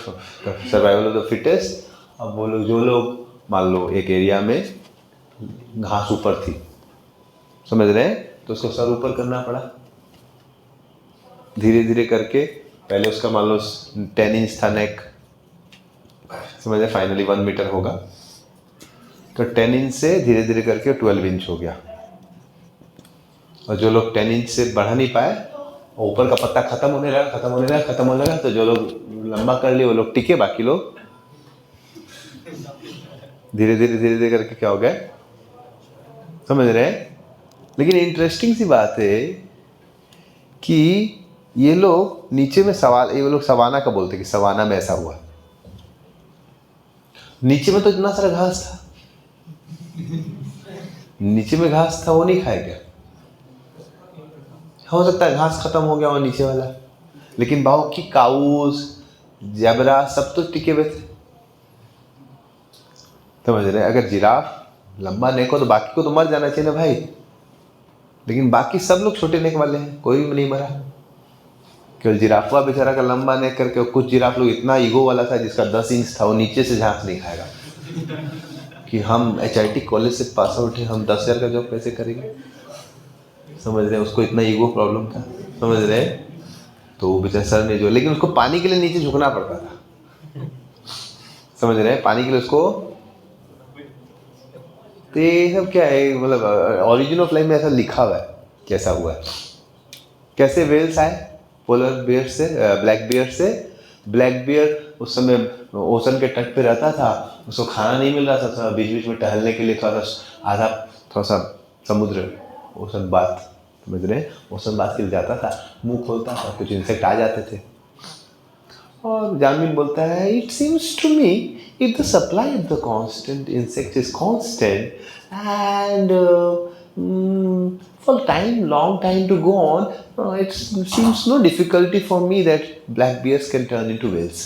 survival of the fittest. अब वो लोग जो लोग मान लो एक एरिया में घास ऊपर थी, समझ रहे हैं, तो उसको सर ऊपर करना पड़ा, धीरे धीरे करके। पहले उसका मान लो 10 इंच था नेक, समझ रहे, फाइनली 1 मीटर होगा, तो 10 इंच से धीरे धीरे करके 12 इंच हो गया। और जो लोग 10 इंच से बढ़ा नहीं पाए, ऊपर का पत्ता खत्म होने लगा, तो जो लोग लंबा कर लिए वो लोग टिके, बाकी लोग धीरे धीरे करके क्या हो गए, समझ रहे हैं। लेकिन इंटरेस्टिंग सी बात है कि ये लोग नीचे में ये लोग सवाना का बोलते कि सवाना में ऐसा हुआ, नीचे में तो इतना सारा घास था, नीचे में घास था, वो नहीं खाए क्या, हो सकता है घास खत्म हो गया वो नीचे वाला, लेकिन बाकी काउस ज़ेब्रा सब तो टिके हुए थे, समझ रहे। अगर जिराफ लंबा नेक हो तो बाकी को तो मर जाना चाहिए ना भाई, लेकिन बाकी सब लोग छोटे नेक वाले हैं, कोई भी नहीं मरा, केवल जिराफा बेचारा का लंबा नेक करके। कुछ जिराफ लोग इतना ईगो वाला था जिसका 10 इंच था, वो नीचे से घास नहीं खाएगा कि हम HIT कॉलेज से पास आउट है, हम 10,000 का जॉब कैसे करेंगे, समझ रहे हैं। उसको इतना ईगो प्रॉब्लम था, समझ रहे हैं। तो वो बेचारा सर ने जो, लेकिन उसको पानी के लिए नीचे झुकना पड़ता था, समझ रहे हैं, पानी के लिए उसको। तो ये सब क्या है, मतलब ऑरिजिन ऑफ लाइफ में ऐसा लिखा हुआ है कैसा हुआ है। कैसे वेल्स आए पोलर बियर से, ब्लैक बियर से। ब्लैक बियर उस समय ओशन के तट पे रहता था, उसको खाना नहीं मिल रहा था, थोड़ा बीच बीच में टहलने के लिए थोड़ा सा समुद्र ओशन बात, समझ रहे, ओशन बात के लिए जाता था, मुंह खोलता था, कुछ इंसेक्ट आ जाते थे। और जानवीन बोलता है, it seems to me if the supply of the constant insect is constant and for long time to go on, it seems no difficulty for me that black bears can turn into whales.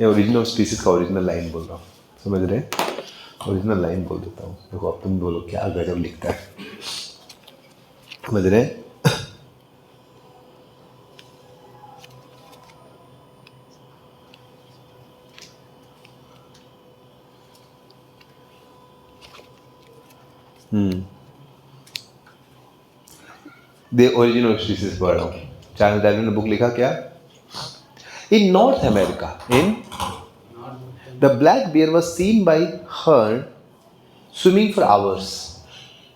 ये original species का original line बोल रहा हूँ, समझ रहे, original line बोल देता हूँ। देखो अब तुम बोलो क्या गजब लिखता है, समझ रहे। The origin of species पढ़ रहा हूँ। चार्ल्स डार्विन ने बुक लिखा क्या? In North America, the black bear was seen by herd swimming for hours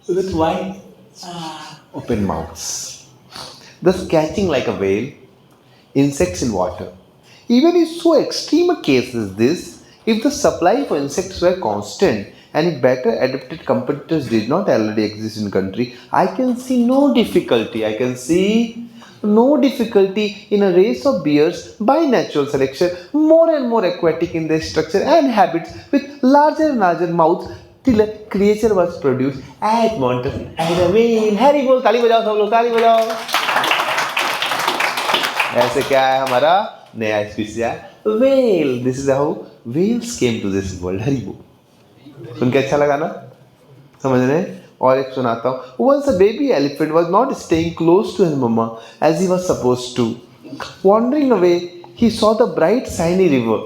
with wide open mouths, thus catching like a whale insects in water. Even in so extreme a case as this, if the supply for insects were constant and if better adapted competitors did not already exist in country, I can see no difficulty in a race of bears by natural selection, more and more aquatic in their structure and habits, with larger and larger mouths, till a creature was produced at Mountain as a whale. Harry बोल, ताली बजाओ सब लोग, ताली बजाओ। ऐसे क्या है हमारा नया स्पीसीज है, whale. This is how whales came to this world. हरी बोल, सुन के अच्छा लगा ना, समझ रहे। और एक सुनाता हूँ। Once a baby elephant was not staying close to his mama as he was supposed to. Wandering away, he saw the bright shiny river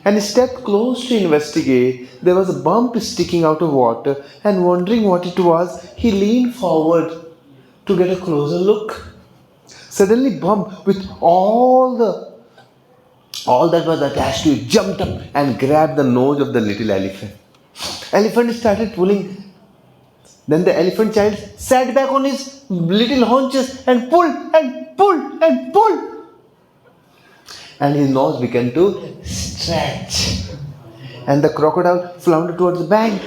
and stepped close to investigate. There was a bump sticking out of water, and wondering what it was, he leaned forward to get a closer look. Suddenly, Bump, with all that was attached to it, jumped up and grabbed the nose of the little elephant. Elephant started pulling. Then the elephant child sat back on his little haunches and pulled and pulled and pulled. And his nose began to stretch. And the crocodile floundered towards the bank.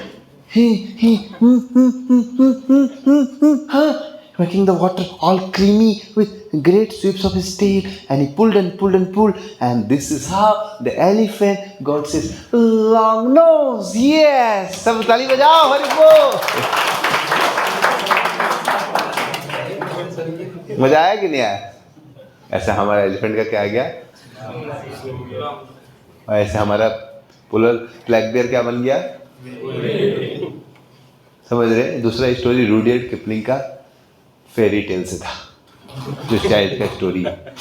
Making the water all creamy with great sweeps of his tail, and he pulled and pulled and pulled, and this is how the elephant got his long nose. Yes, सब ताली बजाओ, हरि बोल। मजा आया कि नहीं आया? ऐसा हमारा एलिफेंट का क्या आ गया, और ऐसे हमारा पुलर ब्लैक बेयर क्या बन गया, समझ रहे। दूसरा स्टोरी रूडियर्ड किपलिंग का फेरी टेल से था, जो चाइल्ड का स्टोरी है।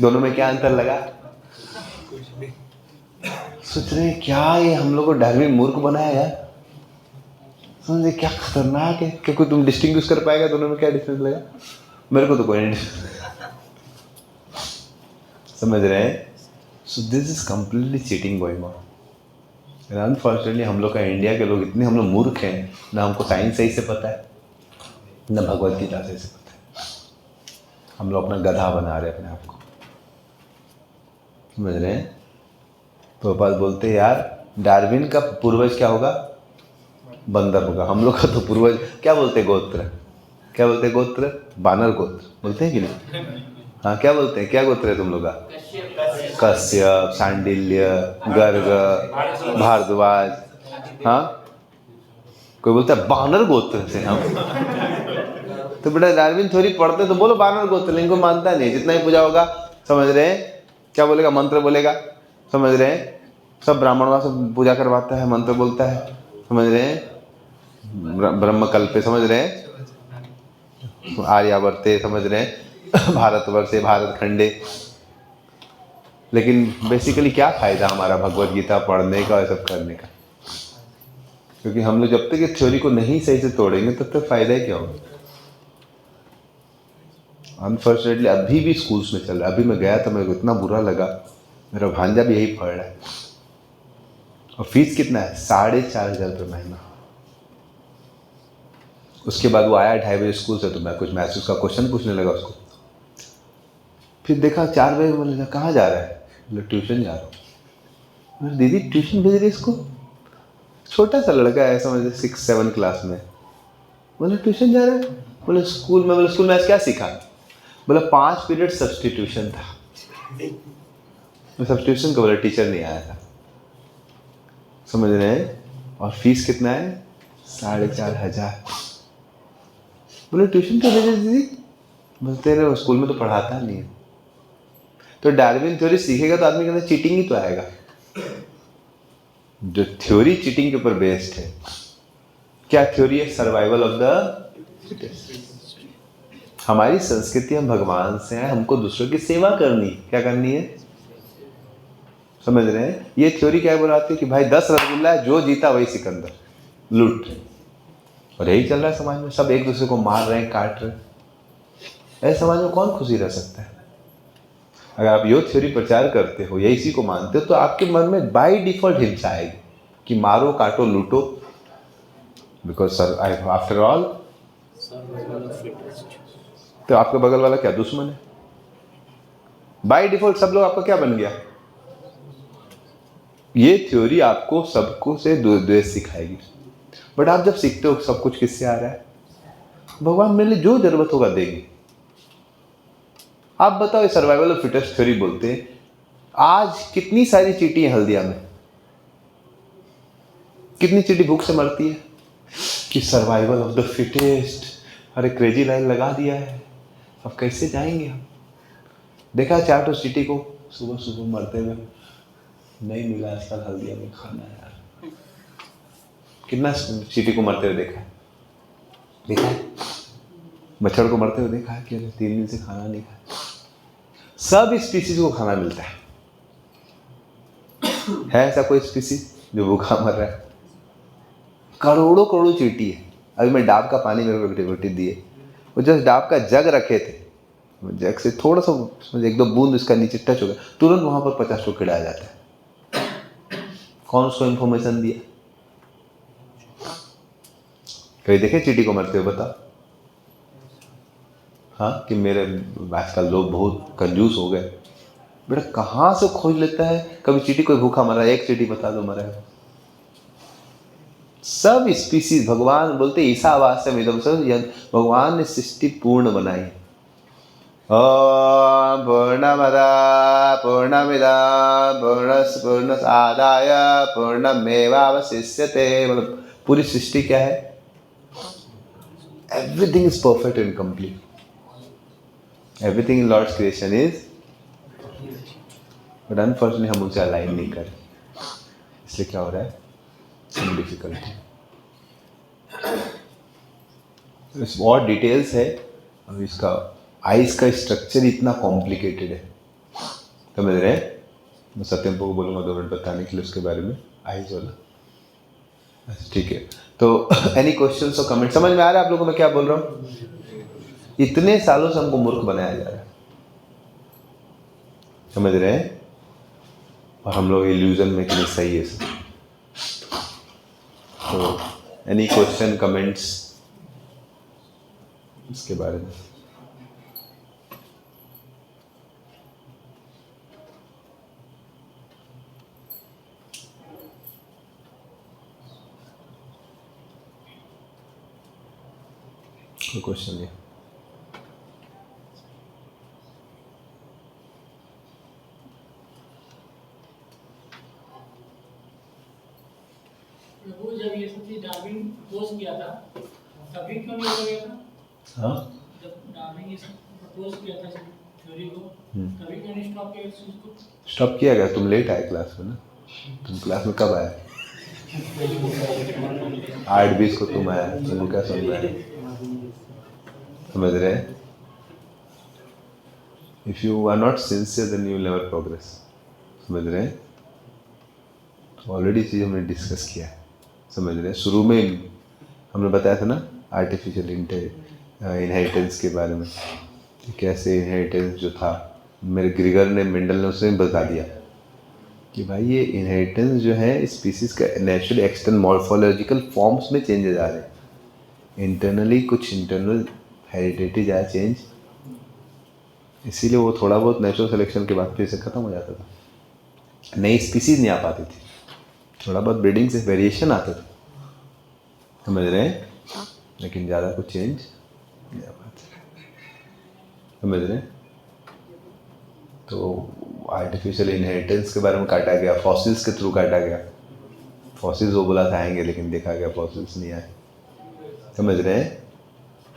दोनों में क्या अंतर लगा? सोच रहे क्या ये हम लोग को डार्विन मूर्ख बनाया यार, समझे क्या खतरनाक है। क्या कोई तुम डिस्टिंग्विश कर पाएगा दोनों में क्या डिफरेंस लगा? मेरे को तो कोई नहीं समझ रहे हैं। So this is completely cheating going on. Unfortunately हम लोग का इंडिया के लोग इतने हम लोग मूर्ख हैं, ना हमको साइंस सही से पता है, ना भगवत गीता सही से पता है। हम लोग अपना गधा बना रहे हैं अपने आप को, समझ रहे हैं। तो बात बोलते हैं यार डार्विन का पूर्वज क्या होगा, बंदर होगा। हम लोग का तो पूर्वज क्या बोलते हैं, गोत्र। क्या बोलते हैं, गोत्र, बानर गोत्र बोलते हैं कि नहीं? हाँ, क्या बोलते हैं, क्या गोत्र है तुम लोग का? कश्यप, सांडिल्य, गर्ग, भारद्वाज। हाँ, कोई बोलता है बानर गोत्र से हम। तो बेटा डार्विन थोड़ी पढ़ते तो बोलो बानर गोत्र, लेकिन को मानता नहीं। जितना ही पूजा होगा, समझ रहे हैं, क्या बोलेगा, मंत्र बोलेगा, समझ रहे हैं। सब ब्राह्मणवा सब पूजा करवाता है, मंत्र बोलता है, समझ रहे हैं। ब्रह्म कल्पे, समझ रहे हैं। आर्यावर्ते, समझ रहे हैं। भारतवर्षे, भारत खंडे। लेकिन बेसिकली क्या फायदा हमारा भगवत गीता पढ़ने का और सब करने का? क्योंकि हम लोग जब तक ये थ्योरी को नहीं सही से तोड़ेंगे तब तक फायदा ही क्या होगा। अनफॉर्चुनेटली अभी भी स्कूल्स में चल रहा है। अभी मैं गया था, मेरे को इतना बुरा लगा। मेरा भांजा भी यही पढ़ रहा है, और फीस कितना है, 4,500 रुपये महीना। उसके बाद वो आया 2:30 बजे स्कूल से, तो मैं कुछ मैथ्स का क्वेश्चन पूछने लगा उसको। फिर देखा 4 बजे, बोले कहाँ जा रहा है? बोले ट्यूशन जा रहा हूँ। बोले दीदी ट्यूशन भेज रही इसको? छोटा सा लड़का है, समझ 6-7 क्लास में। बोले ट्यूशन जा रहा है? बोले स्कूल में। बोले स्कूल में आज क्या सीखा? बोला 5 पीरियड सब्स्टिट्यूशन था। सब्स्टिट्यूशन का बोला टीचर नहीं आया था, समझ रहे हैं? और फीस कितना है? 4,500। बोले ट्यूशन क्यों भेजे दीदी? बोलते रहे स्कूल में तो पढ़ाता नहीं है। तो डार्विन थ्योरी सीखेगा तो आदमी के अंदर चीटिंग ही तो आएगा। जो थ्योरी चीटिंग के ऊपर बेस्ड है, क्या थ्योरी है? Survival of the fittest. हमारी संस्कृति, हम भगवान से हैं, हमको दूसरों की सेवा करनी। क्या करनी है? समझ रहे हैं? ये थ्योरी क्या बोलाती है कि भाई 10 रसगुल्ला है, जो जीता वही सिकंदर, लूट। और यही चल रहा है समाज में, सब एक दूसरे को मार रहे हैं, काट रहे हैं। ऐसे समाज में कौन खुशी रह सकता है? अगर आप यो थ्योरी प्रचार करते हो या इसी को मानते हो तो आपके मन में बाय डिफॉल्ट हिंसा आएगी कि मारो, काटो, लूटो। बिकॉज आफ्टर ऑल तो आपके बगल वाला क्या दुश्मन है? बाय डिफॉल्ट सब लोग आपका क्या बन गया? ये थ्योरी आपको सबको से द्वेष सिखाएगी। बट आप जब सीखते हो सब कुछ किससे आ रहा है? भगवान मेरे लिए जो जरूरत होगा देंगे। आप बताओ, ये सर्वाइवल ऑफ फिटेस्ट थ्योरी बोलते हैं। आज कितनी सारी चींटी है हल्दिया में, कितनी चींटी भूख से मरती है कि सर्वाइवल ऑफ द फिटेस्ट। अरे क्रेजी लाइन लगा दिया है, अब कैसे जाएंगे हम? देखा 4 चींटी को सुबह सुबह मरते हुए, नहीं मिला आजकल हल्दिया में खाना यार। कितना चींटी को मरते हुए देखा है? देखा है? मच्छर को मरते हुए देखा है कि 3 दिन से खाना नहीं खाया। सब स्पीसीज को खाना मिलता है ऐसा कोई स्पीसीज जो भूखा मर रहा है? करोड़ों करोड़ों चींटी है। अभी मैं डाब का पानी मेरे को बेटी दिए, वो जस्ट डाब का जग रखे थे, जग से थोड़ा सा 1-2 बूंद उसका नीचे टच हो गया, तुरंत वहां पर 50 कीड़ा आ जाता है। कौन उसको इंफॉर्मेशन दिया? कभी देखे चींटी को मरते हुए? बता। हाँ, कि मेरे आजकल लोग बहुत कंजूस हो गए। बेटा कहाँ से खोज लेता है? कभी चींटी कोई भूखा मरा? एक चींटी बता दो मरा है। सब स्पीसीज भगवान बोलते ईशावास्यम इदं सर्वं, भगवान ने सृष्टि पूर्ण बनाई। ओम पूर्णमदा पूर्णमिदं पूर्णस्पूर्णमादाय पूर्णमेवावशिष्यते। मतलब पूरी सृष्टि क्या है? Everything is perfect and complete. Everything in Lord's creation is, but unfortunately हम उनसे अलाइन नहीं कर, इसलिए क्या हो रहा है? सम डिफिकल्टी। और डिटेल्स है। अब इसका आइज का स्ट्रक्चर इतना कॉम्प्लिकेटेड है, समझ रहे हैं? मैं सत्यम को बोलूँगा 2 मिनट बताने के लिए उसके बारे में, आइज वाला। ठीक है, तो एनी क्वेश्चन और कमेंट? समझ में आ रहा है आप लोगों को मैं क्या बोल रहा हूँ? इतने सालों से हमको मूर्ख बनाया जा रहा है, समझ रहे हैं? और हम लोग इल्यूजन में कि नहीं सही है सब। तो एनी क्वेश्चन कमेंट्स इसके बारे में? कोई क्वेश्चन नहीं? प्रभु जब ये सब चीज डार्विन प्रपोज किया था तभी क्यों नहीं हो गया था? हाँ, जब डार्विन ये सब प्रपोज किया था थ्योरी को, तभी क्यों नहीं स्टॉप किया इस चीज को? स्टॉप किया गया। तुम लेट आए क्लास में ना। तुम क्लास में कब आए? 8:20 को तुम आए, तुमको क्या समझ में आया? समझ रहे हैं? If you are not sincere then you will never progress. समझ रहे हैं? ऑलरेडी चीज़ हमने डिस्कस किया है, समझ रहे हैं? शुरू में हमने बताया था ना आर्टिफिशियल इनहेरिटेंस के बारे में, कि कैसे इनहेरिटेंस जो था, मेरे ग्रिगर ने, मेंडल ने उसने बता दिया कि भाई ये इनहेरिटेंस जो है स्पीसीज का नेचुरल एक्सटर्नल मॉर्फोलॉजिकल फॉर्म्स में चेंजेस आ रहे हैं। इंटरनली कुछ इंटरनल हेरिडिटी चेंज, इसीलिए वो थोड़ा बहुत नेचुरल सिलेक्शन के बाद फिर से ख़त्म हो जाता था। नई स्पीसीज नहीं आ पाती थी, थोड़ा बहुत ब्रीडिंग से वेरिएशन आता था, समझ रहे हैं, लेकिन ज़्यादा कुछ चेंज नहीं आ पाता, समझ रहे हैं। तो आर्टिफिशियल इनहेरिटेंस के बारे में काटा गया, फॉसिल्स के थ्रू काटा गया। फॉसिल्स वो बोला था आएंगे, लेकिन देखा गया फॉसिल्स नहीं आए, समझ रहे हैं।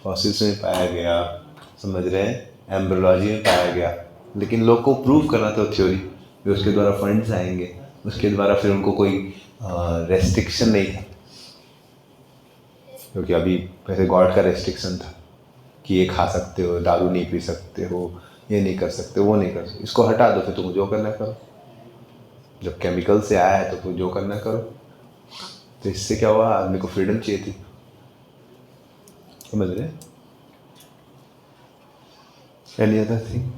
फॉसिल्स में पाया गया, समझ रहे हैं, एम्ब्रियोलॉजी में पाया गया, लेकिन लोग को प्रूव करना था थ्योरी, फिर उसके द्वारा फंड्स आएंगे, उसके द्वारा फिर उनको कोई रेस्ट्रिक्शन नहीं था, क्योंकि अभी पहले गॉड का रेस्ट्रिक्शन था कि ये खा सकते हो, दारू नहीं पी सकते हो, ये नहीं कर सकते, वो नहीं कर सकते, इसको हटा दो, फिर तुम जो करना करो। जब केमिकल से आया है तो फिर जो करना करो। तो इससे क्या हुआ, आदमी को फ्रीडम चाहिए थी, समझ रहे। Any other thing?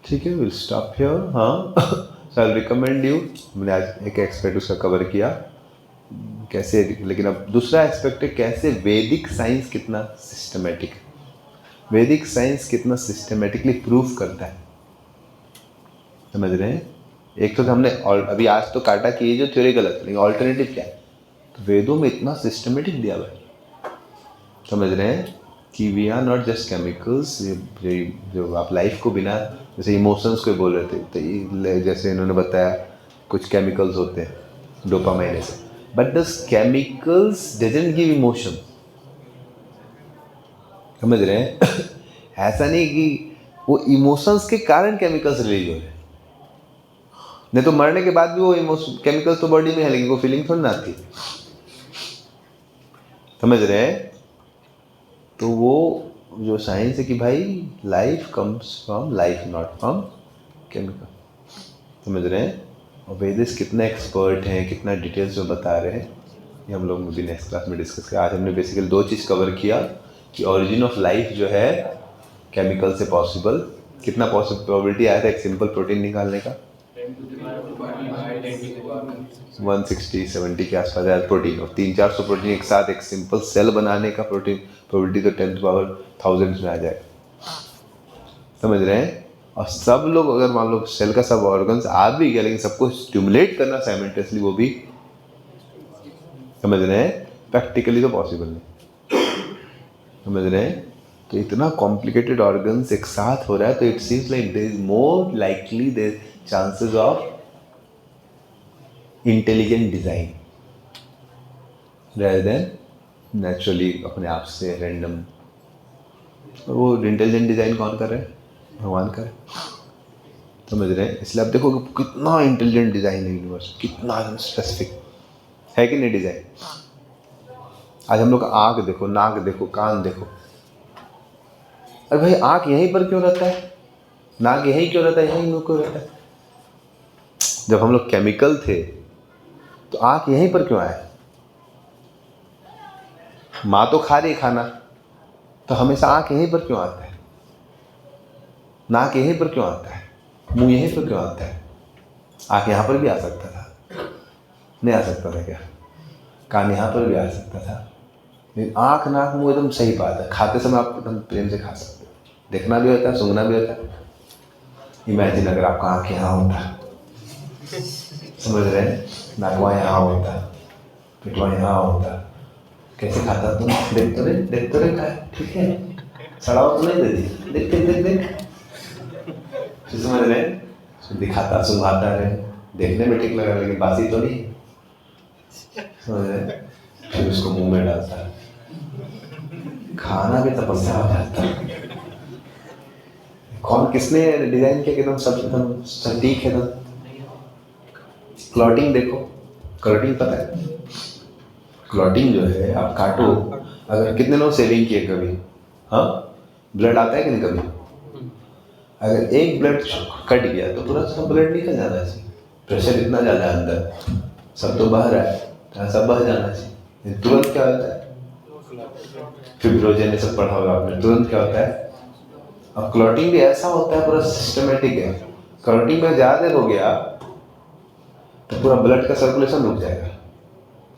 ठीक है, विल स्टॉप हियर। हाँ, सो आई रिकमेंड यू, मैंने आज एक एक्सपेक्ट उसका कवर किया कैसे, लेकिन अब दूसरा एस्पेक्ट है कैसे वैदिक साइंस कितना सिस्टमेटिक है, वैदिक साइंस कितना सिस्टमेटिकली प्रूफ करता है, समझ रहे हैं। एक तो हमने और अभी आज तो काटा कि ये जो थ्योरी गलत है, लेकिन ऑल्टरनेटिव क्या है, तो वेदों में इतना सिस्टमेटिक दिया हुआ है, समझ रहे हैं, कि we are not just chemicals. जो आप लाइफ को बिना, जैसे इमोशंस को बोल रहे थे, तो जैसे इन्होंने बताया कुछ केमिकल्स होते हैं डोपामाइन ऐसे, बट दस केमिकल्स डजंट गिव इमोशन, समझ रहे हैं। ऐसा नहीं कि वो इमोशंस के कारण केमिकल्स रिलीज हो रहे हैं, नहीं तो मरने के बाद भी वो इमोशन केमिकल्स तो बॉडी में है, लेकिन वो फीलिंग थोड़ी ना आती, समझ रहे हैं। तो वो जो साइंस है कि भाई life comes from life, not from chemical, समझ रहे हैं। और वेदिस कितने एक्सपर्ट हैं, कितना डिटेल्स में बता रहे हैं, ये हम लोग मुझे नेक्स्ट क्लास में डिस्कस करें। आज हमने बेसिकली दो चीज़ कवर किया कि ओरिजिन ऑफ लाइफ जो है केमिकल से पॉसिबल, कितना पॉसिबिलिटी आया था एक सिंपल प्रोटीन निकालने का, 160-70 के आसपास आया प्रोटीन, और 300-400 प्रोटीन एक साथ एक सिंपल सेल बनाने का प्रोबेबिलिटी तो 10 पावर 1000 में आ जाएगा, समझ रहे हैं। और सब लोग अगर मान लो सेल का सब ऑर्गन्स आ भी गया, लेकिन सबको स्टिमुलेट करना साइमल्टेनियसली वो भी, समझ रहे हैं, प्रैक्टिकली तो पॉसिबल नहीं, समझ रहे हैं। तो इतना कॉम्प्लिकेटेड ऑर्गन्स एक साथ हो रहा है, तो it seems like there is more likely there chances of intelligent design rather than naturally अपने आप से रैंडम। और वो इंटेलिजेंट डिजाइन कौन कर रहे हैं, भगवान कर रहे हैं, समझ रहे हैं। इसलिए आप देखो कितना इंटेलिजेंट डिजाइन है यूनिवर्स, कितना स्पेसिफिक है कि नहीं डिजाइन। आज हम लोग आँख देखो, नाक देखो, कान देखो, अरे भाई आँख यहीं पर क्यों रहता है, नाक यहीं क्यों रहता है, यहीं मुंह क्यों रहता है। जब हम लोग केमिकल थे तो आँख यहीं पर क्यों आए, माँ तो खा रही खाना, तो हमेशा आँख यहीं पर क्यों आता है, नाक यहीं पर क्यों आता है, मुंह यहीं पर क्यों आता है। आँख यहाँ पर भी आ सकता था, नहीं आ सकता था क्या, कान यहाँ पर भी आ सकता था, लेकिन आँख नाक मुंह एकदम सही बात है, खाते समय आप एकदम प्रेम से खा सकते हो, देखना भी होता है, सूंघना भी होता है। इमेजिन अगर आपका आँख यहाँ होता, समझ रहे हैं, नाकवा यहाँ होता, पिटवा यहाँ होता, कैसे खाता तुम, देख तो रहे का, ठीक है, सड़ाओ तो नहीं देती, देख समझ रहे हैं, दिखाता सुंघाता रहे, देखने में ठीक लगा, लेकिन बासी तो नहीं, समझ रहे हैं। फिर उसको मुंह में डालता, खाना भी तपस्या हो जाता। कौन किसने डिजाइन किया, एकदम सब एकदम सटीक है। क्लॉटिंग देखो, क्लॉटिंग पता है, क्लॉटिंग जो है आप काटो, अगर कितने लोग सेविंग किए कभी, हाँ ब्लड आता है कि नहीं कभी, अगर एक ब्लड कट गया तो पूरा सब ब्लड निकल जाना चाहिए, प्रेशर इतना ज़्यादा है अंदर, सब तो बह रहा है, तो सब बह जाना चाहिए। तुरंत क्या होता है, फिब्रोजन ये सब पढ़ा होगा आपने, तुरंत क्या होता है। अब क्लॉटिंग भी ऐसा होता है, पूरा सिस्टमेटिक है। क्लॉटिंग में ज़्यादा हो गया तो पूरा ब्लड का सर्कुलेशन रुक जाएगा,